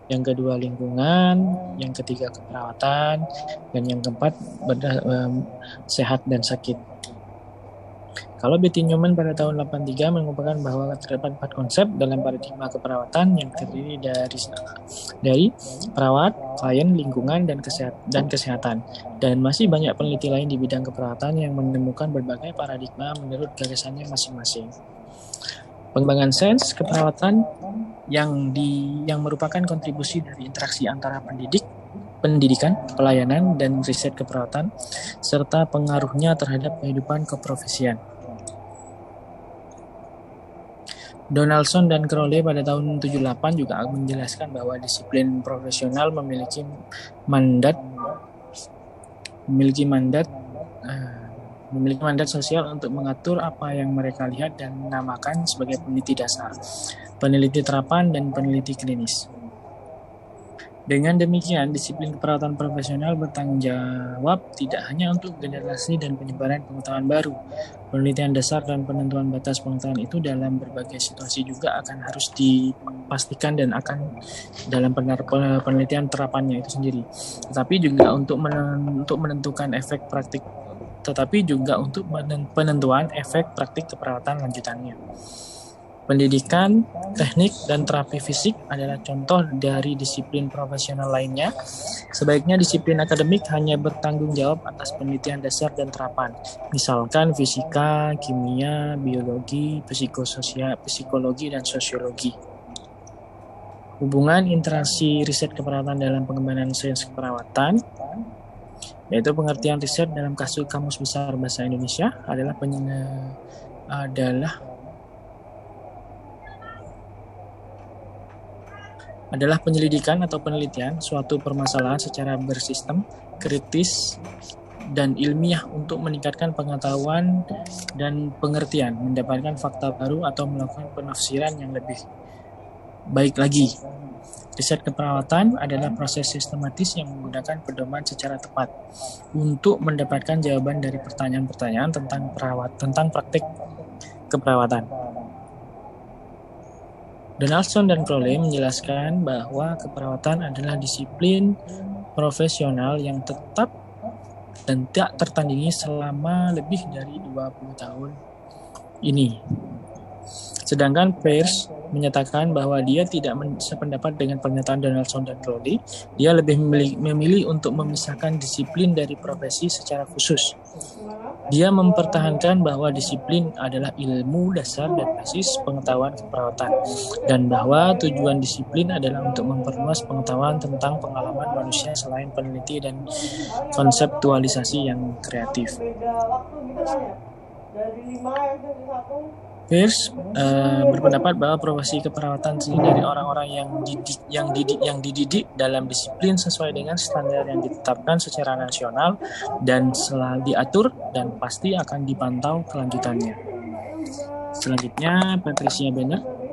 yang kedua lingkungan, yang ketiga keperawatan, dan yang keempat sehat dan sakit. Kalau Betty Newman pada tahun 83 mengumpulkan bahwa terdapat 4 konsep dalam paradigma keperawatan yang terdiri dari perawat, klien, lingkungan, dan kesehatan. Dan masih banyak peneliti lain di bidang keperawatan yang menemukan berbagai paradigma menurut gagasannya masing-masing. Pengembangan sains keperawatan yang merupakan kontribusi dari interaksi antara pendidikan, pelayanan, dan riset keperawatan, serta pengaruhnya terhadap kehidupan keprofesian. Donaldson dan Crowley pada tahun 78 juga menjelaskan bahwa disiplin profesional memiliki mandat sosial untuk mengatur apa yang mereka lihat dan menamakan sebagai peneliti dasar, peneliti terapan, dan peneliti klinis. Dengan demikian, disiplin keperawatan profesional bertanggung jawab tidak hanya untuk generasi dan penyebaran pengetahuan baru. Penelitian dasar dan penentuan batas pengetahuan itu dalam berbagai situasi juga akan harus dipastikan dan akan dalam penelitian terapannya itu sendiri. Tetapi juga untuk menentukan efek praktik, penentuan efek praktik keperawatan lanjutannya. Pendidikan, teknik, dan terapi fisik adalah contoh dari disiplin profesional lainnya. Sebaiknya disiplin akademik hanya bertanggung jawab atas penelitian dasar dan terapan, misalkan fisika, kimia, biologi, psikologi, dan sosiologi. Hubungan interaksi riset keperawatan dalam pengembangan sains keperawatan, yaitu pengertian riset dalam Kamus Besar Bahasa Indonesia adalah penyelidikan atau penelitian suatu permasalahan secara bersistem, kritis, dan ilmiah untuk meningkatkan pengetahuan dan pengertian, mendapatkan fakta baru, atau melakukan penafsiran yang lebih baik lagi. Riset keperawatan adalah proses sistematis yang menggunakan pedoman secara tepat untuk mendapatkan jawaban dari pertanyaan-pertanyaan tentang praktik keperawatan. Donaldson dan Crowley menjelaskan bahwa keperawatan adalah disiplin profesional yang tetap dan tak tertandingi selama lebih dari 20 tahun ini. Sedangkan Peirce menyatakan bahwa dia tidak sependapat dengan pernyataan Donaldson dan Crowley. Dia lebih memilih untuk memisahkan disiplin dari profesi secara khusus. Dia mempertahankan bahwa disiplin adalah ilmu dasar dan basis pengetahuan keperawatan, dan bahwa tujuan disiplin adalah untuk memperluas pengetahuan tentang pengalaman manusia selain peneliti dan konseptualisasi yang kreatif. Peirce berpendapat bahwa profesi keperawatan terdiri dari orang-orang yang dididik dalam disiplin sesuai dengan standar yang ditetapkan secara nasional dan selalu diatur dan pasti akan dipantau kelanjutannya. Selanjutnya, Patricia Benner.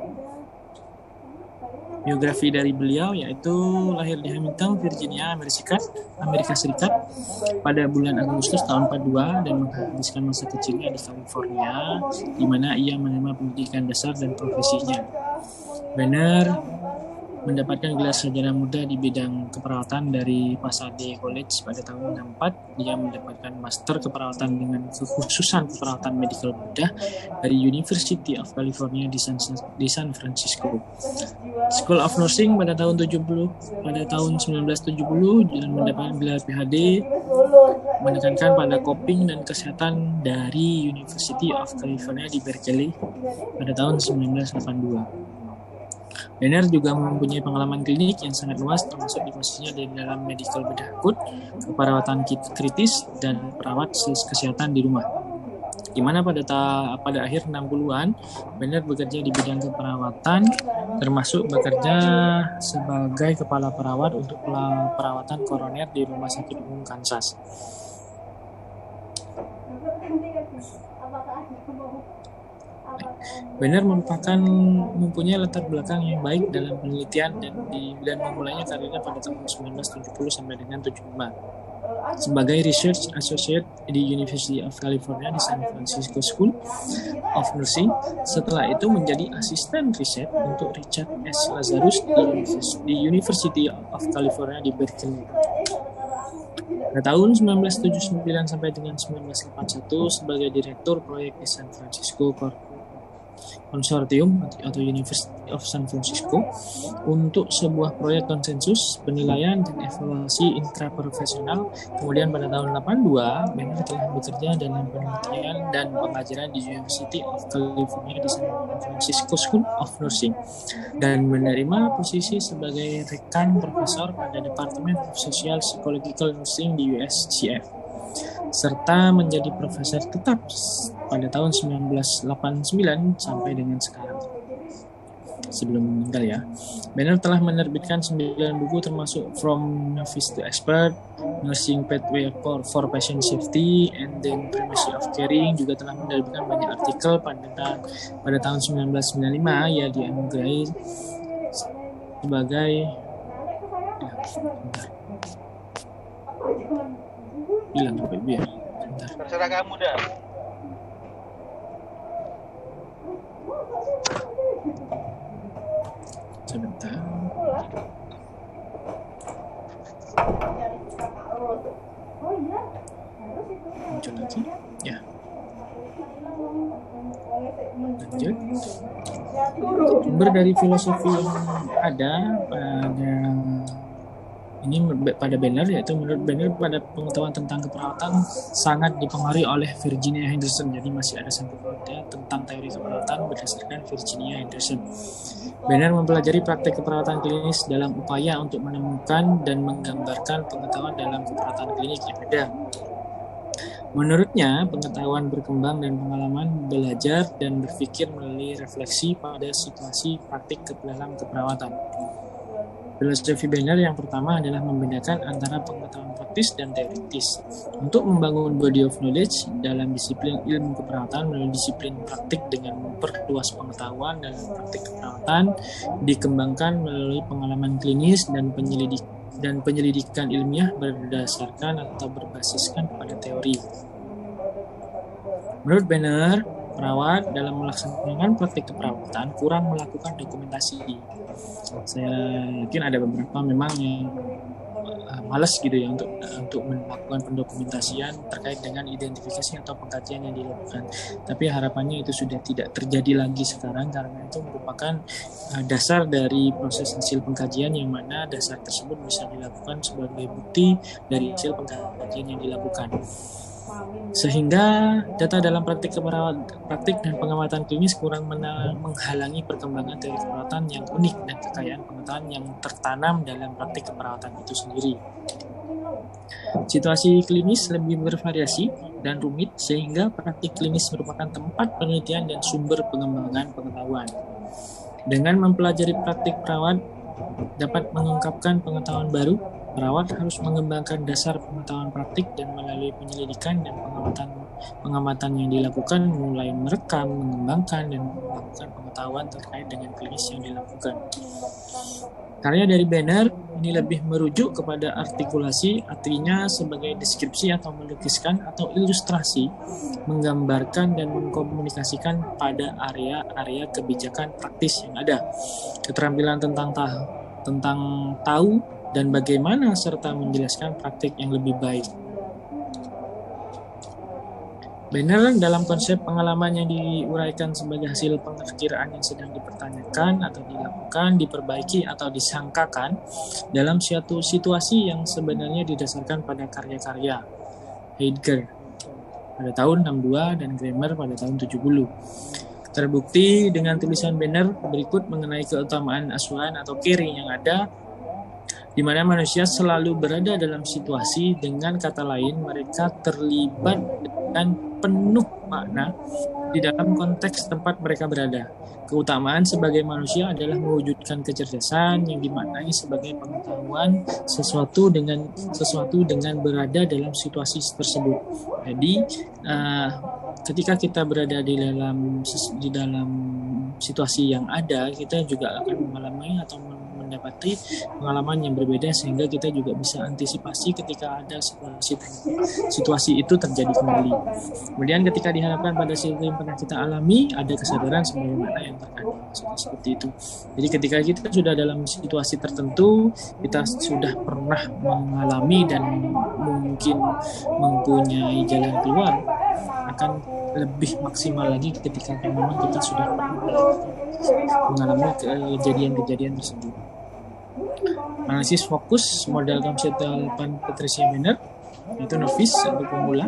Biografi dari beliau yaitu lahir di Hamilton, Virginia, Amerika Serikat pada bulan Agustus tahun 42 dan menghabiskan masa kecilnya di California, di mana ia menerima pendidikan dasar dan profesinya. Benner mendapatkan gelar sarjana muda di bidang keperawatan dari Pasadena College pada tahun 64. Dia mendapatkan master keperawatan dengan kekhususan keperawatan medical muda dari University of California di San Francisco. School of Nursing pada tahun 1970 dan mendapatkan gelar PhD menekankan pada coping dan kesehatan dari University of California di Berkeley pada tahun 1982. Benner juga mempunyai pengalaman klinik yang sangat luas, termasuk di posisinya di dalam medical bedah akut, keperawatan kritis, dan perawat kesehatan di rumah. Di mana pada akhir 60-an, Benner bekerja di bidang keperawatan, termasuk bekerja sebagai kepala perawat untuk perawatan koroner di Rumah Sakit Umum Kansas. Benner mempunyai latar belakang yang baik dalam penelitian dan memulainya karirnya pada tahun 1970 sampai dengan 75 sebagai Research Associate di University of California di San Francisco School of Nursing. Setelah itu menjadi asisten riset untuk Richard S. Lazarus di University of California di Berkeley. Pada tahun 1979 sampai dengan 1981 sebagai direktur proyek di San Francisco Consortium atau University of San Francisco untuk sebuah proyek konsensus penilaian dan evaluasi intraprofesional. Kemudian pada tahun 82, Benner telah bekerja dalam penelitian dan pengajaran di University of California di San Francisco School of Nursing dan menerima posisi sebagai rekan profesor pada Department of Social Psychological Nursing di USCF, serta menjadi profesor tetap pada tahun 1989 sampai dengan sekarang. Sebelum meninggal ya, Benner telah menerbitkan 9 buku termasuk From Novice to Expert, Nursing Pathway for Patient Safety, and then Primacy of Caring. Juga telah menerbitkan banyak artikel. Pada tahun 1995 ia dianugerahi sebagai bilang apa ibu ya? Terserah kamu dah. Sebentar. Muncul lagi. Ya. Lanjut. Sumber dari filosofi yang ada pada Benner, yaitu menurut Benner pada pengetahuan tentang keperawatan sangat dipengaruhi oleh Virginia Henderson. Jadi masih ada sampul data tentang teori keperawatan berdasarkan Virginia Henderson. Benner mempelajari praktek keperawatan klinis dalam upaya untuk menemukan dan menggambarkan pengetahuan dalam keperawatan klinik yang ada. Menurutnya, pengetahuan berkembang dan pengalaman belajar dan berpikir melalui refleksi pada situasi praktik dalam keperawatan. Filosofi Benner yang pertama adalah membedakan antara pengetahuan praktis dan teoritis. Untuk membangun body of knowledge dalam disiplin ilmu keperawatan melalui disiplin praktik dengan memperluas pengetahuan dalam praktik keperawatan dikembangkan melalui pengalaman klinis dan penyelidikan ilmiah berdasarkan atau berbasiskan pada teori. Menurut Banner, perawat dalam melaksanakan praktik keperawatan kurang melakukan dokumentasi. Saya yakin ada beberapa memang yang malas gitu ya untuk melakukan pendokumentasian terkait dengan identifikasi atau pengkajian yang dilakukan. Tapi harapannya itu sudah tidak terjadi lagi sekarang, karena itu merupakan dasar dari proses hasil pengkajian, yang mana dasar tersebut bisa dilakukan sebagai bukti dari hasil pengkajian yang dilakukan. Sehingga data dalam praktik dan pengamatan klinis kurang menghalangi perkembangan teori keperawatan yang unik dan kekayaan pengetahuan yang tertanam dalam praktik keperawatan itu sendiri. Situasi klinis lebih bervariasi dan rumit, sehingga praktik klinis merupakan tempat penelitian dan sumber pengembangan pengetahuan. Dengan mempelajari praktik perawat dapat mengungkapkan pengetahuan baru, perawat harus mengembangkan dasar pengetahuan praktik dan melalui penyelidikan dan pengamatan yang dilakukan mulai merekam, mengembangkan, dan melakukan pengetahuan terkait dengan klinis yang dilakukan. Karya dari Banner ini lebih merujuk kepada artikulasi, artinya sebagai deskripsi atau melukiskan atau ilustrasi, menggambarkan dan mengkomunikasikan pada area-area kebijakan praktis yang ada. Keterampilan tentang tahu dan bagaimana serta menjelaskan praktik yang lebih baik. Banner dalam konsep pengalaman yang diuraikan sebagai hasil pengerjaan yang sedang dipertanyakan atau dilakukan, diperbaiki atau disangkakan dalam suatu situasi yang sebenarnya didasarkan pada karya-karya Heidegger pada tahun 62 dan Kramer pada tahun 70. Terbukti dengan tulisan Banner berikut mengenai keutamaan asuhan atau caring yang ada, di mana manusia selalu berada dalam situasi, dengan kata lain mereka terlibat dan penuh makna di dalam konteks tempat mereka berada. Keutamaan sebagai manusia adalah mewujudkan kecerdasan yang dimaknai sebagai pengetahuan sesuatu dengan berada dalam situasi tersebut. Jadi ketika kita berada di dalam situasi yang ada, kita juga akan mengalami atau mendapati pengalaman yang berbeda, sehingga kita juga bisa antisipasi ketika ada situasi itu terjadi kembali. Kemudian ketika diharapkan pada situasi yang pernah kita alami, ada kesadaran sebagaimana yang terkandung seperti itu. Jadi ketika kita sudah dalam situasi tertentu, kita sudah pernah mengalami dan mungkin mempunyai jalan keluar, akan lebih maksimal lagi ketika memang kita sudah mengalami kejadian-kejadian tersebut. Analisis fokus model konseptual Patricia Banner, yaitu novice atau pemula,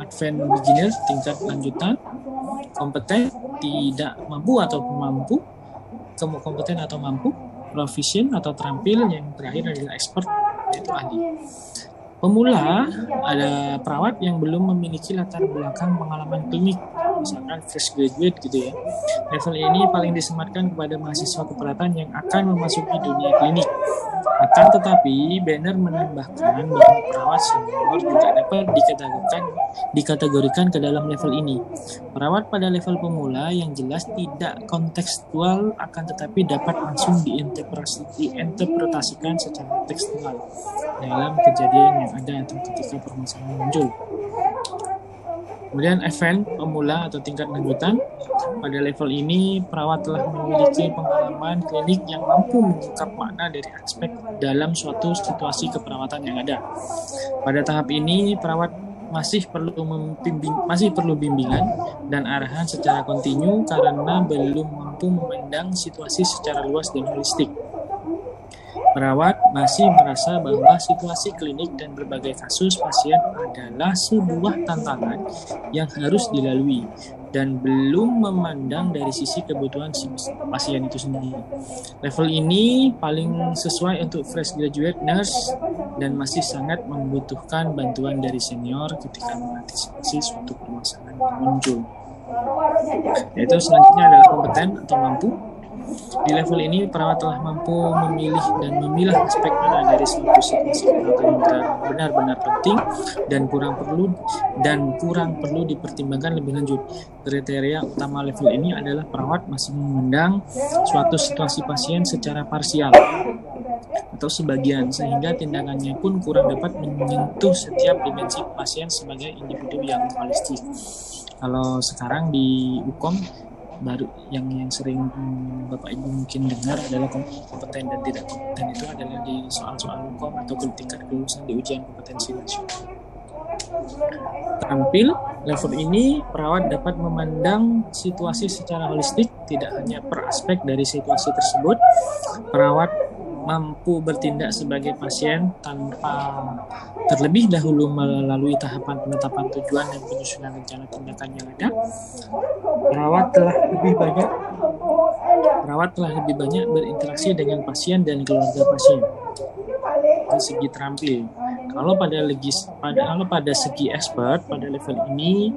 advanced beginner tingkat lanjutan, kompeten tidak mampu atau mampu, kompeten atau mampu, proficient atau terampil, yang terakhir adalah expert yaitu ahli. Pemula ada perawat yang belum memiliki latar belakang pengalaman klinik, misalkan fresh graduate gitu ya. Level ini paling disematkan kepada mahasiswa keperawatan yang akan memasuki dunia klinik. Akan tetapi, Banner menambahkan bahwa perawat senior juga dapat dikategorikan ke dalam level ini. Perawat pada level pemula yang jelas tidak kontekstual, akan tetapi dapat langsung diinterpretasikan secara tekstual dalam kejadian yang ada atau ketika permasalahan muncul. Kemudian event pemula atau tingkat lanjutan, pada level ini perawat telah memiliki pengalaman klinik yang mampu mengungkap makna dari aspek dalam suatu situasi keperawatan yang ada. Pada tahap ini perawat masih perlu bimbingan dan arahan secara kontinu karena belum mampu memandang situasi secara luas dan holistik. Perawat masih merasa bahwa situasi klinik dan berbagai kasus pasien adalah sebuah tantangan yang harus dilalui dan belum memandang dari sisi kebutuhan si pasien itu sendiri. Level ini paling sesuai untuk fresh graduate nurse dan masih sangat membutuhkan bantuan dari senior ketika mengantisipasi suatu permasalahan yang muncul. Yaitu selanjutnya adalah kompeten atau mampu. Di level ini, perawat telah mampu memilih dan memilah aspek mana dari suatu situasi perawatan yang benar-benar penting dan kurang perlu dipertimbangkan lebih lanjut. Kriteria utama level ini adalah perawat masih memandang suatu situasi pasien secara parsial atau sebagian, sehingga tindakannya pun kurang dapat menyentuh setiap dimensi pasien sebagai individu yang holistik. Kalau sekarang di UKOM baru yang sering Bapak Ibu mungkin dengar adalah kompeten dan tidak kompeten, itu adalah di soal-soal UKOM atau tingkat kelulusan di ujian kompetensi nasional. Terampil, level ini perawat dapat memandang situasi secara holistik, tidak hanya per aspek dari situasi tersebut. Perawat mampu bertindak sebagai pasien tanpa terlebih dahulu melalui tahapan penetapan tujuan dan penyusunan rencana tindakan yang ada. Perawat telah lebih banyak berinteraksi dengan pasien dan keluarga pasien. Dari segi terampil, kalau pada segi expert, pada level ini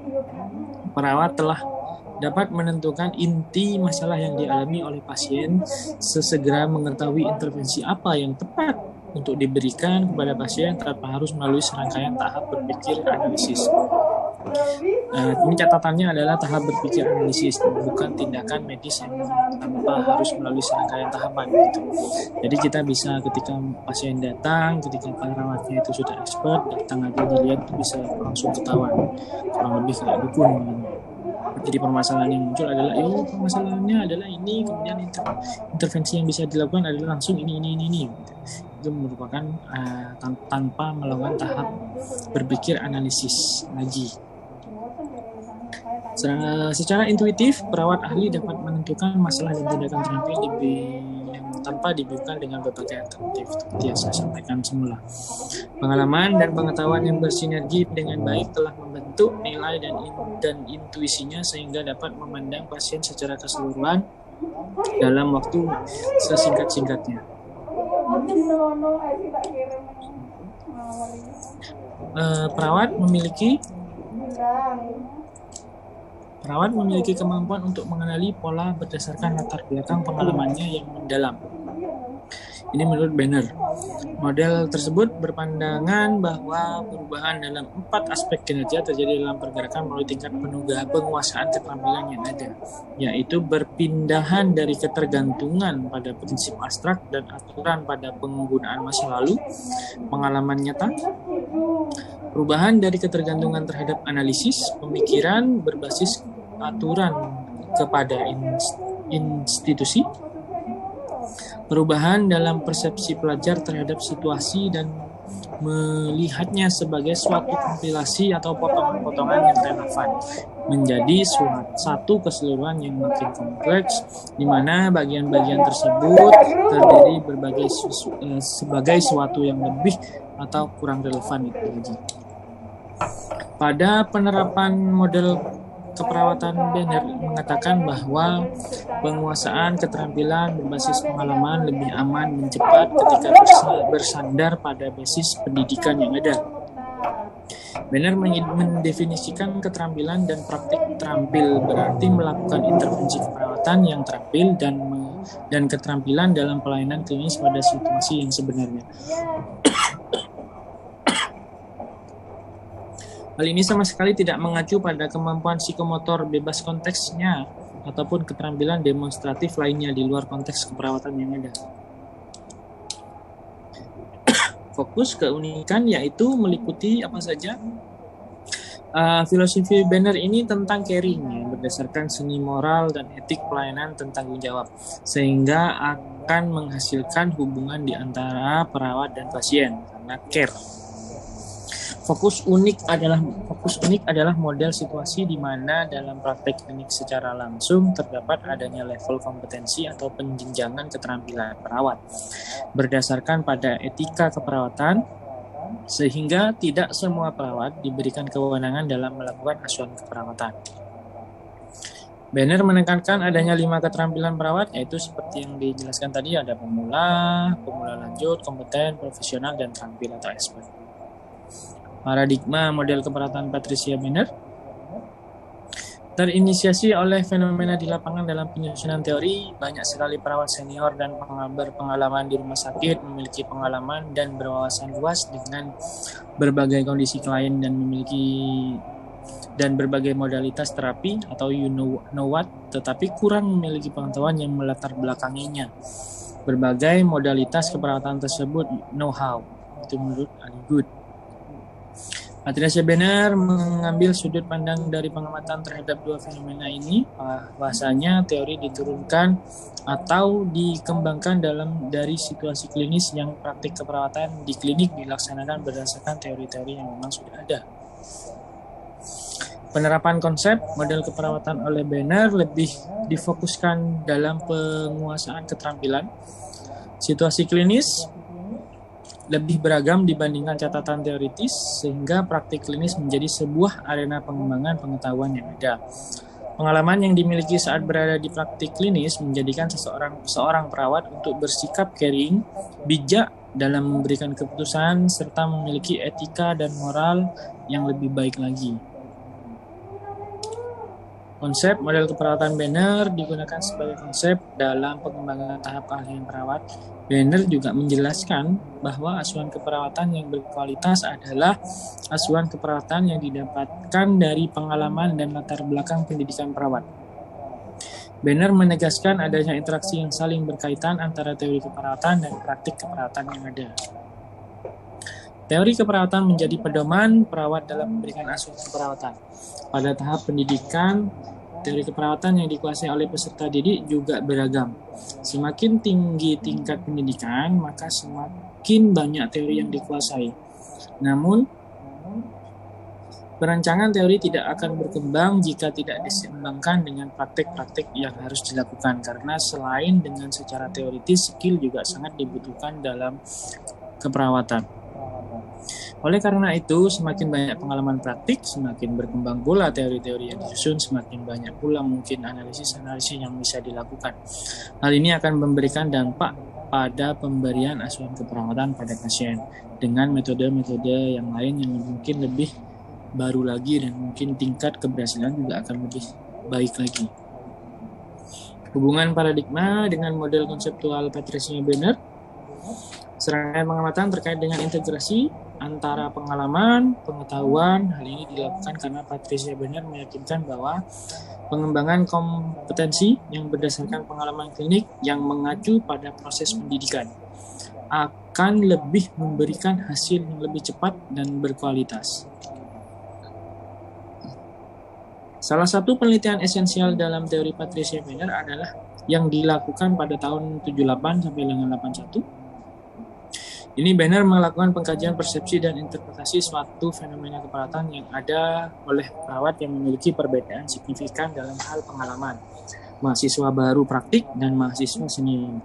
perawat telah dapat menentukan inti masalah yang dialami oleh pasien, sesegera mengetahui intervensi apa yang tepat untuk diberikan kepada pasien tanpa harus melalui serangkaian tahap berpikir analisis. Ini catatannya adalah tahap berpikir analisis, bukan tindakan medis yang tanpa harus melalui serangkaian tahapan. Gitu. Jadi kita bisa ketika pasien datang, ketika perawatnya itu sudah expert, datang aja dilihat bisa langsung ketahuan, kurang lebih kayak dukun. Jadi permasalahan yang muncul adalah, permasalahannya adalah ini, kemudian intervensi yang bisa dilakukan adalah langsung ini. Itu merupakan tanpa melakukan tahap berpikir analisis lagi. Secara intuitif, perawat ahli dapat menentukan masalah dan tindakan terampil tanpa dibingungkan dengan berbagai alternatif, seperti yang saya sampaikan semula. Pengalaman dan pengetahuan yang bersinergi dengan baik telah membentuk nilai dan intuisinya sehingga dapat memandang pasien secara keseluruhan dalam waktu sesingkat-singkatnya. Perawat memiliki kemampuan untuk mengenali pola berdasarkan latar belakang pengalamannya yang mendalam. Ini menurut Banner. Model tersebut berpandangan bahwa perubahan dalam 4 aspek kinerja terjadi dalam pergerakan melalui tingkat penguasaan keterampilan yang ada, yaitu berpindahan dari ketergantungan pada prinsip abstrak dan aturan pada penggunaan masa lalu, pengalaman nyata, perubahan dari ketergantungan terhadap analisis, pemikiran berbasis aturan kepada institusi, perubahan dalam persepsi pelajar terhadap situasi dan melihatnya sebagai suatu kompilasi atau potongan-potongan yang relevan menjadi satu keseluruhan yang makin kompleks, di mana bagian-bagian tersebut terdiri sebagai suatu yang lebih atau kurang relevan itu lagi. Pada penerapan model keperawatan, Banner mengatakan bahwa penguasaan keterampilan berbasis pengalaman lebih aman dan cepat ketika bersandar pada basis pendidikan yang ada. Banner mendefinisikan keterampilan dan praktik terampil berarti melakukan intervensi keperawatan yang terampil dan keterampilan dalam pelayanan klinis pada situasi yang sebenarnya. Hal ini sama sekali tidak mengacu pada kemampuan psikomotor bebas konteksnya ataupun keterampilan demonstratif lainnya di luar konteks keperawatan yang ada. Fokus keunikan yaitu meliputi apa saja? Filosofi Banner ini tentang caring ya, berdasarkan seni moral dan etik pelayanan tentang tanggung jawab, sehingga akan menghasilkan hubungan di antara perawat dan pasien karena care. Fokus unik adalah model situasi di mana dalam praktek klinik secara langsung terdapat adanya level kompetensi atau penjenjangan keterampilan perawat berdasarkan pada etika keperawatan, sehingga tidak semua perawat diberikan kewenangan dalam melakukan asuhan keperawatan. Banner menekankan adanya 5 keterampilan perawat, yaitu seperti yang dijelaskan tadi, ada pemula lanjut, kompeten, profesional, dan terampil atau expert. Paradigma model keperawatan Patricia Banner. Terinisiasi oleh fenomena di lapangan dalam penyusunan teori, banyak sekali perawat senior dan berpengalaman di rumah sakit memiliki pengalaman dan berwawasan luas dengan berbagai kondisi klien dan berbagai modalitas terapi atau you know what, tetapi kurang memiliki pengetahuan yang melatar belakanginya. Berbagai modalitas keperawatan tersebut know-how. Itu menurut Ali Good. Patricia Benner mengambil sudut pandang dari pengamatan terhadap dua fenomena ini. Bahasanya teori diturunkan atau dikembangkan dari situasi klinis yang praktik keperawatan di klinik dilaksanakan berdasarkan teori-teori yang memang sudah ada. Penerapan konsep model keperawatan oleh Benner lebih difokuskan dalam penguasaan keterampilan. Situasi klinis lebih beragam dibandingkan catatan teoritis, sehingga praktik klinis menjadi sebuah arena pengembangan pengetahuan yang ada. Pengalaman yang dimiliki saat berada di praktik klinis menjadikan seorang perawat untuk bersikap caring, bijak dalam memberikan keputusan, serta memiliki etika dan moral yang lebih baik lagi. Konsep model keperawatan Benner digunakan sebagai konsep dalam pengembangan tahap keahlian perawat. Benner juga menjelaskan bahwa asuhan keperawatan yang berkualitas adalah asuhan keperawatan yang didapatkan dari pengalaman dan latar belakang pendidikan perawat. Benner menegaskan adanya interaksi yang saling berkaitan antara teori keperawatan dan praktik keperawatan yang ada. Teori keperawatan menjadi pedoman perawat dalam memberikan asuhan keperawatan. Pada tahap pendidikan, teori keperawatan yang dikuasai oleh peserta didik juga beragam. Semakin tinggi tingkat pendidikan, maka semakin banyak teori yang dikuasai. Namun, perancangan teori tidak akan berkembang jika tidak diseimbangkan dengan praktik-praktik yang harus dilakukan, karena selain dengan secara teoritis, skill juga sangat dibutuhkan dalam keperawatan. Oleh karena itu, semakin banyak pengalaman praktik, semakin berkembang pula teori-teori yang disusun, semakin banyak pula mungkin analisis-analisis yang bisa dilakukan. Hal ini akan memberikan dampak pada pemberian asuhan keperawatan pada pasien dengan metode-metode yang lain yang mungkin lebih baru lagi dan mungkin tingkat keberhasilan juga akan lebih baik lagi. Hubungan paradigma dengan model konseptual Patricia Benner. Serangkaian pengamatan terkait dengan integrasi antara pengalaman, pengetahuan. Hal ini dilakukan karena Patricia Benner meyakinkan bahwa pengembangan kompetensi yang berdasarkan pengalaman klinik yang mengacu pada proses pendidikan akan lebih memberikan hasil yang lebih cepat dan berkualitas. Salah satu penelitian esensial dalam teori Patricia Benner adalah yang dilakukan pada tahun 78 sampai dengan 81. Ini Benner melakukan pengkajian persepsi dan interpretasi suatu fenomena keperawatan yang ada oleh perawat yang memiliki perbedaan signifikan dalam hal pengalaman, mahasiswa baru praktik, dan mahasiswa senior.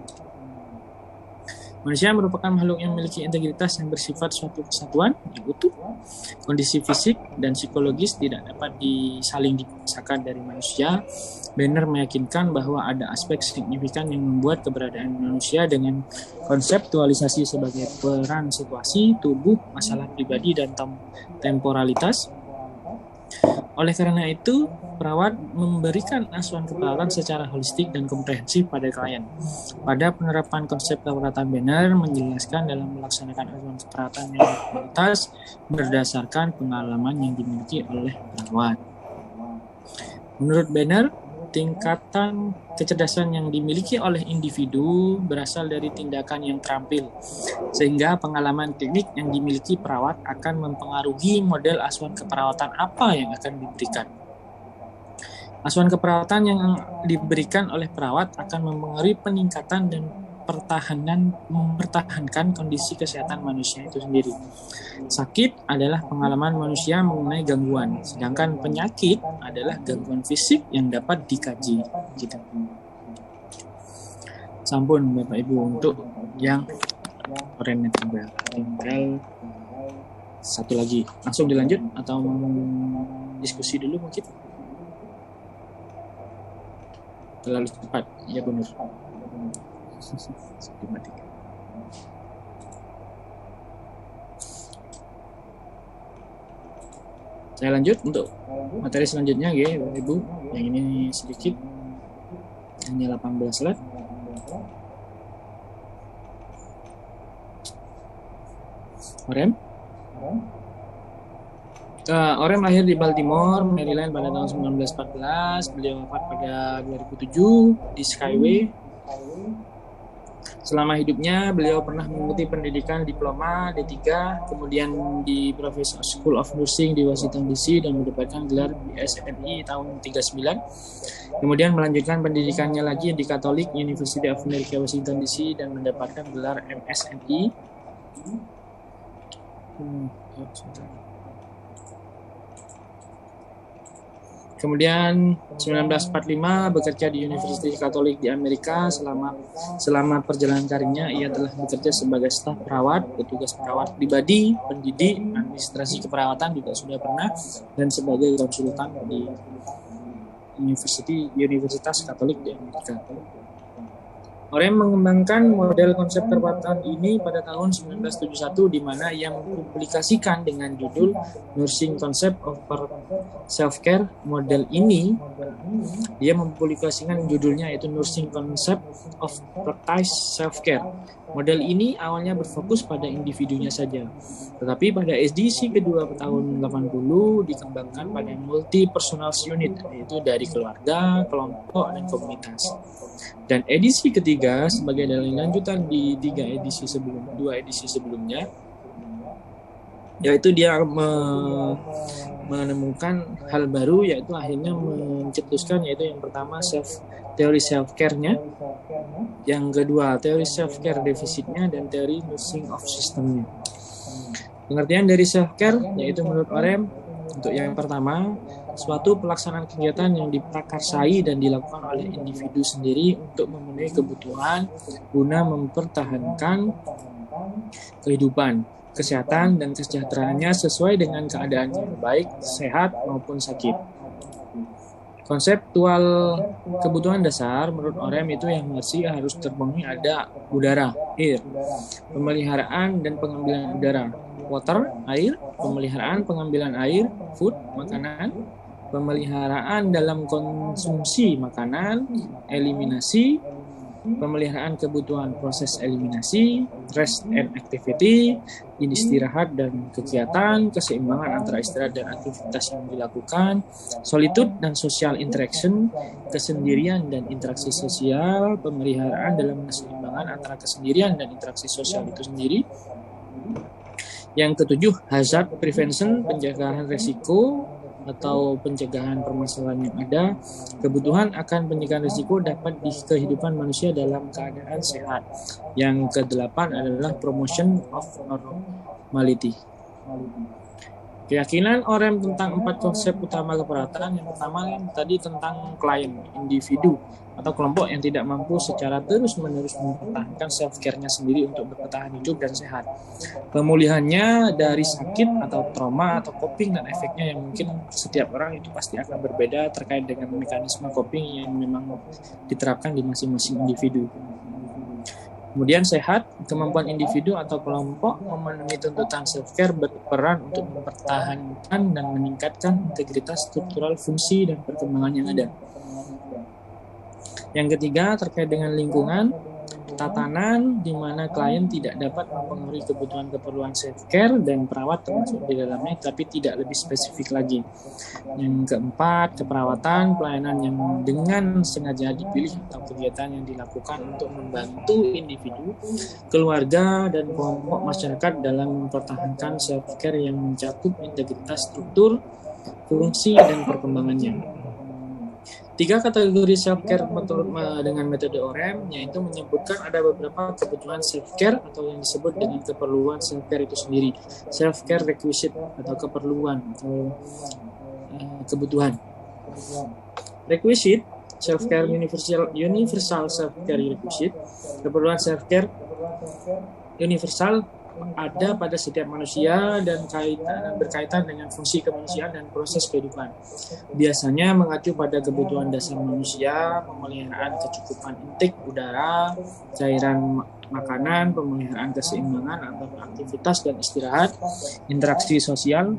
Manusia merupakan makhluk yang memiliki integritas yang bersifat suatu kesatuan yang utuh. Kondisi fisik dan psikologis tidak dapat saling dipisahkan dari manusia. Benner meyakinkan bahwa ada aspek signifikan yang membuat keberadaan manusia dengan konseptualisasi sebagai peran situasi, tubuh, masalah pribadi, dan temporalitas. Oleh karena itu, perawat memberikan asuhan keperawatan secara holistik dan komprehensif pada klien. Pada penerapan konsep keperawatan, Benner menjelaskan dalam melaksanakan asuhan keperawatan yang berkualitas berdasarkan pengalaman yang dimiliki oleh perawat. Menurut Benner, tingkatan kecerdasan yang dimiliki oleh individu berasal dari tindakan yang terampil, sehingga pengalaman klinik yang dimiliki perawat akan mempengaruhi model asuhan keperawatan apa yang akan diberikan. Asuhan keperawatan yang diberikan oleh perawat akan mempengaruhi peningkatan dan mempertahankan kondisi kesehatan manusia itu sendiri. Sakit adalah pengalaman manusia mengenai gangguan, sedangkan penyakit adalah gangguan fisik yang dapat dikaji. Gitu. Sampun Bapak Ibu untuk yang oriented. Tinggal satu lagi. Langsung dilanjut atau diskusi dulu mungkin? Terlalu cepat, ya benar. Saya lanjut untuk materi selanjutnya ya, Bapak Ibu. Yang ini sedikit, hanya 18 slide. Orem. Orem lahir di Baltimore, Maryland pada tahun 1914. Beliau wafat pada 2007 di Skyway. Selama hidupnya, beliau pernah mengikuti pendidikan diploma D3, kemudian di Professor School of Nursing di Washington DC dan mendapatkan gelar BSNI tahun 39. Kemudian melanjutkan pendidikannya lagi di Catholic University of America Washington DC dan mendapatkan gelar MSNI. Kemudian 1945 bekerja di Universitas Katolik di Amerika. Selama perjalanan karirnya ia telah bekerja sebagai staf perawat, petugas perawat pribadi, pendidik, administrasi keperawatan juga sudah pernah, dan sebagai konsultan di Universitas Katolik di Amerika. Orem mengembangkan model konsep keperawatan ini pada tahun 1971 di mana ia mempublikasikan dengan judul Nursing Concept of Self-Care. Model ini dia mempublikasikan judulnya yaitu Nursing Concept of Practice Self-Care. Model ini awalnya berfokus pada individunya saja, tetapi pada edisi kedua tahun 80 dikembangkan pada multi-personal unit, yaitu dari keluarga, kelompok, dan komunitas. Dan edisi ketiga sebagai dalil lanjutan di dua edisi sebelumnya, yaitu dia menemukan hal baru, yaitu akhirnya mencetuskan, yaitu yang pertama teori self-care-nya, yang kedua teori self-care defisitnya, dan teori nursing of system-nya. Pengertian dari self-care yaitu menurut Orem, untuk yang pertama, suatu pelaksanaan kegiatan yang diprakarsai dan dilakukan oleh individu sendiri untuk memenuhi kebutuhan guna mempertahankan kehidupan, kesehatan, dan kesejahteraannya sesuai dengan keadaannya, baik sehat maupun sakit. Konseptual kebutuhan dasar menurut Orem itu yang harus terpenuhi ada udara, air, pemeliharaan dan pengambilan udara, water, air, pemeliharaan pengambilan air, food, makanan, pemeliharaan dalam konsumsi makanan, eliminasi, pemeliharaan kebutuhan proses eliminasi, rest and activity, istirahat dan kegiatan, keseimbangan antara istirahat dan aktivitas yang dilakukan, solitude dan social interaction, kesendirian dan interaksi sosial, pemeliharaan dalam keseimbangan antara kesendirian dan interaksi sosial itu sendiri. Yang ketujuh, hazard prevention, pencegahan resiko atau pencegahan permasalahan yang ada. Kebutuhan akan pencegahan risiko dapat di kehidupan manusia dalam keadaan sehat. Yang kedelapan adalah promotion of normality. Keyakinan Orem tentang 4 konsep utama keperawatan. Yang pertama tadi tentang klien, individu atau kelompok yang tidak mampu secara terus-menerus mempertahankan self-care-nya sendiri untuk bertahan hidup dan sehat. Pemulihannya dari sakit atau trauma atau coping dan efeknya yang mungkin setiap orang itu pasti akan berbeda terkait dengan mekanisme coping yang memang diterapkan di masing-masing individu. Kemudian sehat, kemampuan individu atau kelompok memenuhi tuntutan self-care berperan untuk mempertahankan dan meningkatkan integritas struktural fungsi dan perkembangan yang ada. Yang ketiga, terkait dengan lingkungan, tatanan di mana klien tidak dapat mempengaruhi kebutuhan-keperluan self-care dan perawat termasuk di dalamnya, tapi tidak lebih spesifik lagi. Yang keempat, keperawatan, pelayanan yang dengan sengaja dipilih atau kegiatan yang dilakukan untuk membantu individu, keluarga, dan kelompok masyarakat dalam mempertahankan self-care yang mencakup integritas struktur, fungsi, dan perkembangannya. 3 kategori self-care dengan metode Orem, yaitu menyebutkan ada beberapa kebutuhan self-care atau yang disebut dengan keperluan self-care itu sendiri. Self-care requisite atau keperluan atau kebutuhan. Requisite, self-care universal self-care requisite. Keperluan self-care universal ada pada setiap manusia dan berkaitan dengan fungsi kemanusiaan dan proses kehidupan. Biasanya mengacu pada kebutuhan dasar manusia, pemeliharaan kecukupan intake udara, cairan makanan, pemeliharaan keseimbangan antara aktivitas dan istirahat, interaksi sosial,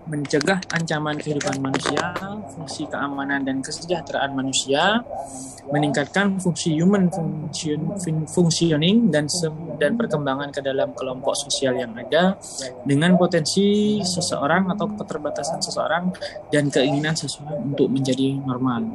mencegah ancaman kehidupan manusia, fungsi keamanan dan kesejahteraan manusia, meningkatkan fungsi human functioning dan perkembangan ke dalam kelompok sosial yang ada dengan potensi seseorang atau keterbatasan seseorang dan keinginan seseorang untuk menjadi normal.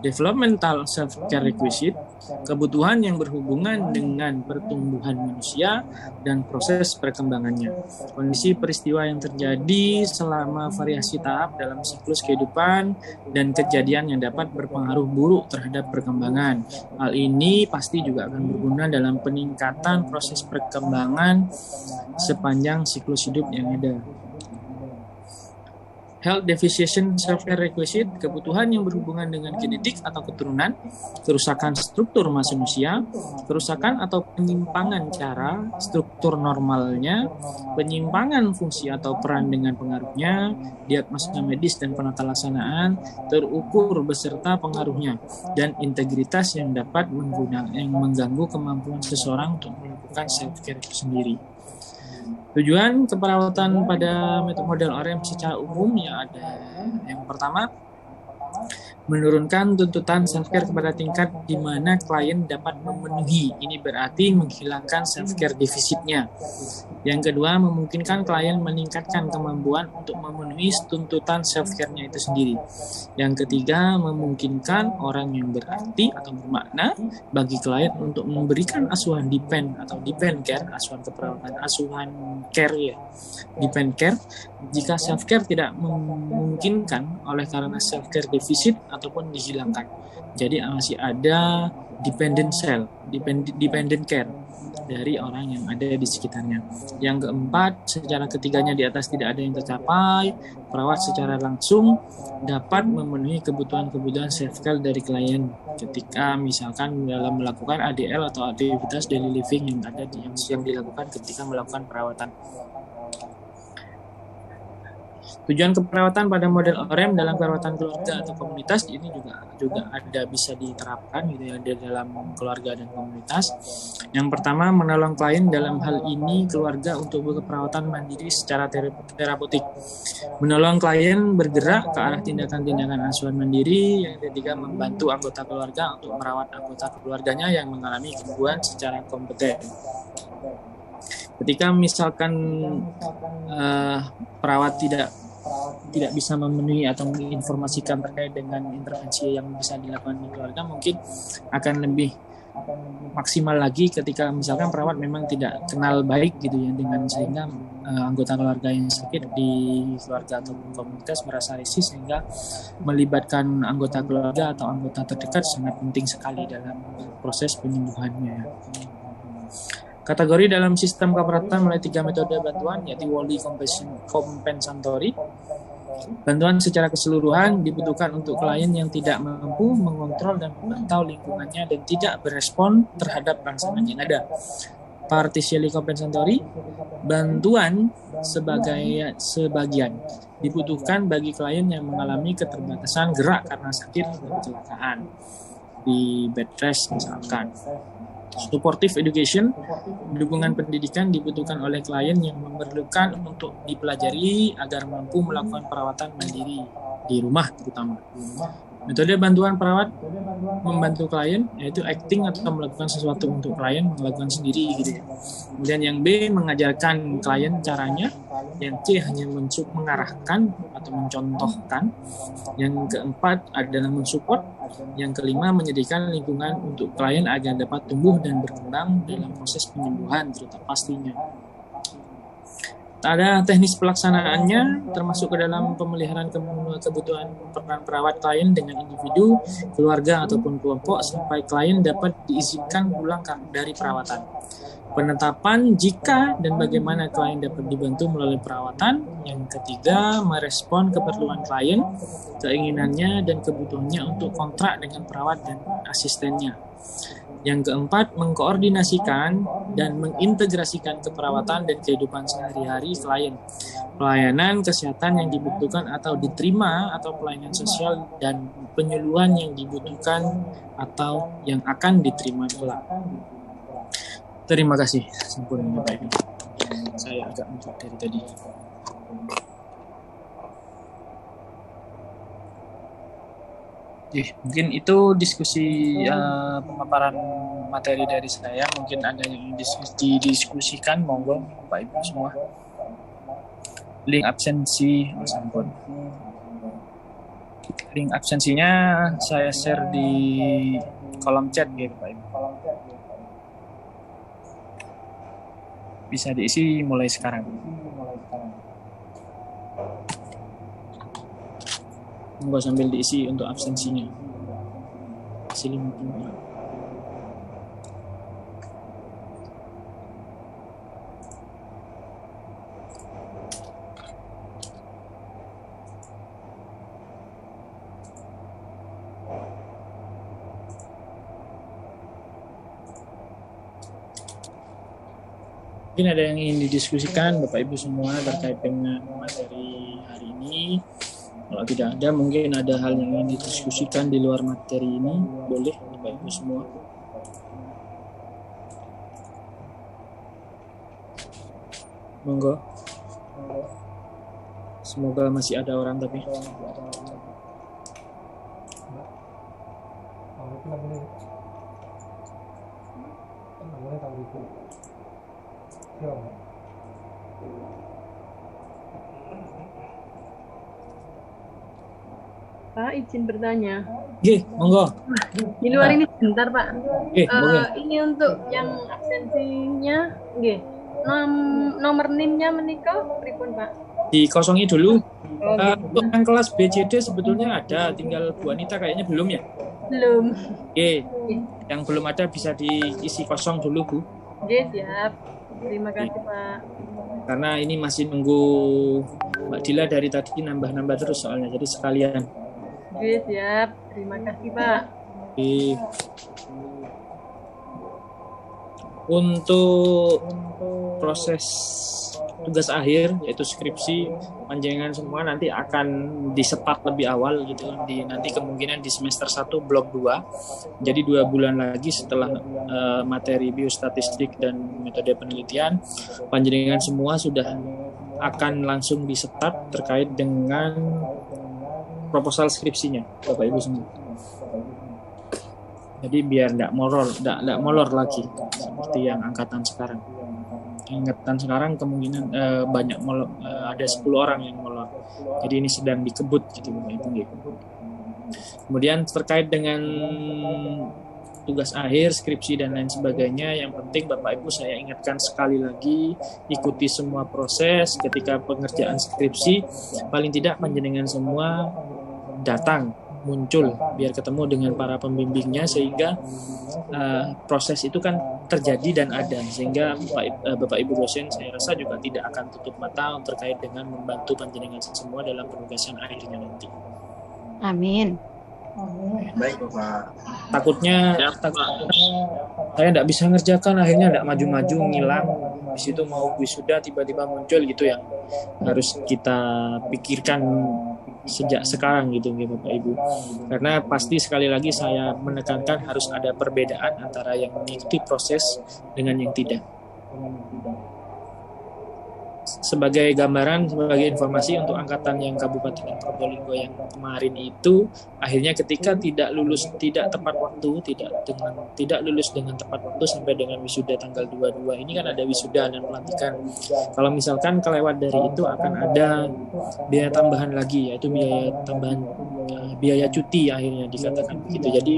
Developmental self-care requisite, kebutuhan yang berhubungan dengan pertumbuhan manusia dan proses perkembangannya. Kondisi peristiwa yang terjadi selama variasi tahap dalam siklus kehidupan dan kejadian yang dapat berpengaruh buruk terhadap perkembangan. Hal ini pasti juga akan berguna dalam peningkatan proses perkembangan sepanjang siklus hidup yang ada. Health deficient self-care requisite, kebutuhan yang berhubungan dengan genetik atau keturunan, kerusakan struktur manusia, kerusakan atau penyimpangan cara struktur normalnya, penyimpangan fungsi atau peran dengan pengaruhnya, diagnosa medis dan penata laksanaan terukur beserta pengaruhnya, dan integritas yang dapat mengganggu kemampuan seseorang untuk melakukan self-care itu sendiri. Tujuan keperawatan pada model ORM secara umum ya ada yang pertama, menurunkan tuntutan self-care kepada tingkat di mana klien dapat memenuhi. Ini berarti menghilangkan self-care defisitnya. Yang kedua, memungkinkan klien meningkatkan kemampuan untuk memenuhi tuntutan self-care-nya itu sendiri. Yang ketiga, memungkinkan orang yang berarti atau bermakna bagi klien untuk memberikan asuhan depend care, asuhan keperawatan, asuhan care ya, depend care, jika self-care tidak memungkinkan oleh karena self-care defisit ataupun dihilangkan. Jadi masih ada dependent care dari orang yang ada di sekitarnya. Yang keempat, secara ketiganya di atas tidak ada yang tercapai, perawat secara langsung dapat memenuhi kebutuhan-kebutuhan self-care dari klien ketika misalkan dalam melakukan ADL atau aktivitas daily living yang ada yang dilakukan ketika melakukan perawatan. Tujuan keperawatan pada model ORM dalam perawatan keluarga atau komunitas ini juga ada bisa diterapkan gitu ya di dalam keluarga dan komunitas. Yang pertama, menolong klien dalam hal ini keluarga untuk berperawatan mandiri secara terapeutik. Menolong klien bergerak ke arah tindakan-tindakan asuhan mandiri. Yang ketiga, membantu anggota keluarga untuk merawat anggota keluarganya yang mengalami gangguan secara kompeten. Ketika misalkan perawat tidak bisa memenuhi atau menginformasikan terkait dengan intervensi yang bisa dilakukan di keluarga, mungkin akan lebih maksimal lagi ketika misalkan perawat memang tidak kenal baik gitu ya dengan sehingga anggota keluarga yang sakit di keluarga atau komunitas merasa risih sehingga melibatkan anggota keluarga atau anggota terdekat sangat penting sekali dalam proses penyembuhannya. Kategori dalam sistem keperawatan mulai 3 metode bantuan, yaitu wholly compensatory. Bantuan secara keseluruhan dibutuhkan untuk klien yang tidak mampu mengontrol dan memantau lingkungannya dan tidak berespon terhadap rangsangan yang ada. Partially compensatory, bantuan sebagian dibutuhkan bagi klien yang mengalami keterbatasan gerak karena sakit atau kecelakaan di bed rest misalkan. Supportive education, dukungan pendidikan dibutuhkan oleh klien yang memerlukan untuk dipelajari agar mampu melakukan perawatan mandiri di rumah terutama. Metode bantuan perawat membantu klien yaitu acting atau melakukan sesuatu untuk klien, melakukan sendiri gitu ya. Kemudian yang B, mengajarkan klien caranya. Yang C, hanya mengarahkan atau mencontohkan. Yang keempat adalah mensupport. Yang kelima, menyediakan lingkungan untuk klien agar dapat tumbuh dan berkembang dalam proses penyembuhan terutama pastinya. Ada teknis pelaksanaannya termasuk ke dalam pemeliharaan kebutuhan peran perawat klien dengan individu, keluarga ataupun kelompok sampai klien dapat diizinkan pulang dari perawatan. Penetapan jika dan bagaimana klien dapat dibantu melalui perawatan. Yang ketiga, merespon keperluan klien, keinginannya dan kebutuhannya untuk kontrak dengan perawat dan asistennya. Yang keempat, mengkoordinasikan dan mengintegrasikan keperawatan dan kehidupan sehari-hari klien. Pelayanan kesehatan yang dibutuhkan atau diterima atau pelayanan sosial dan penyuluhan yang dibutuhkan atau yang akan diterima pula. Terima kasih. Sempurna Bapak Ibu. Saya agak menjauh dari tadi. Mungkin itu diskusi pemaparan materi dari saya. Mungkin ada yang didiskusikan, monggo Bapak Ibu semua. Link absensi, ampun. Link absensinya saya share di kolom chat ya Bapak Ibu. Bisa diisi mulai sekarang. Monggo sambil diisi untuk absensinya. Isi 50 orang. Mungkin ada yang ingin didiskusikan Bapak Ibu semua terkait dengan materi hari ini. Kalau tidak ada, mungkin ada hal yang ingin didiskusikan di luar materi ini. Boleh Bapak Ibu semua. Monggo. Semoga masih ada orang tapi. Pak, izin bertanya. Monggo. Di luar ini sebentar, Pak. Monggo. Ini untuk yang absensinya, nomor NIM-nya menikah, pripun, Pak? Dikosongi dulu. Gitu. Untuk yang kelas BCD sebetulnya ada, tinggal Bu Anita kayaknya belum ya? Belum. Yang belum ada bisa diisi kosong dulu Bu. Siap. Terima kasih, Pak. Karena ini masih nunggu Mbak Dila dari tadi nambah-nambah terus soalnya, jadi sekalian. Siap. Terima kasih, Pak. Untuk proses tugas akhir yaitu skripsi, panjenengan semua nanti akan disepat lebih awal gitu, nanti kemungkinan di semester 1 blok 2. Jadi 2 bulan lagi setelah materi biostatistik dan metode penelitian, panjenengan semua sudah akan langsung disetat terkait dengan proposal skripsinya Bapak Ibu semua. Jadi biar tidak molor lagi seperti yang angkatan sekarang. Angkatan sekarang kemungkinan banyak molor, ada 10 orang yang molor. Jadi ini sedang dikebut gitu Bapak Ibu. Kemudian terkait dengan tugas akhir, skripsi dan lain sebagainya, yang penting Bapak Ibu saya ingatkan sekali lagi, ikuti semua proses ketika pengerjaan skripsi. Paling tidak panjenengan semua datang, muncul biar ketemu dengan para pembimbingnya, sehingga proses itu kan terjadi dan ada, sehingga Bapak Ibu dosen saya rasa juga tidak akan tutup mata terkait dengan membantu panjenengan semua dalam penugasan akhirnya nanti. Amin. Baik Bapak. Takutnya saya tidak bisa ngerjakan, akhirnya tidak maju-maju, ngilang. Di situ mau wisuda tiba-tiba muncul gitu, yang harus kita pikirkan sejak sekarang gitu Bapak Ibu. Karena pasti sekali lagi saya menekankan harus ada perbedaan antara yang mengikuti proses dengan yang tidak. Sebagai gambaran, sebagai informasi untuk angkatan yang Kabupaten Probolinggo yang kemarin itu, akhirnya ketika tidak tepat waktu, tidak lulus dengan tepat waktu sampai dengan wisuda tanggal 22 ini kan ada wisuda dan pelantikan. Kalau misalkan kelewat dari itu akan ada biaya tambahan lagi, yaitu biaya tambahan biaya cuti, akhirnya dikatakan begitu. Jadi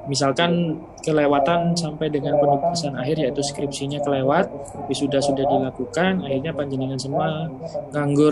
misalkan kelewatan sampai dengan penugasan akhir yaitu skripsinya kelewat, wisuda sudah dilakukan, akhirnya panjenengan semua nganggur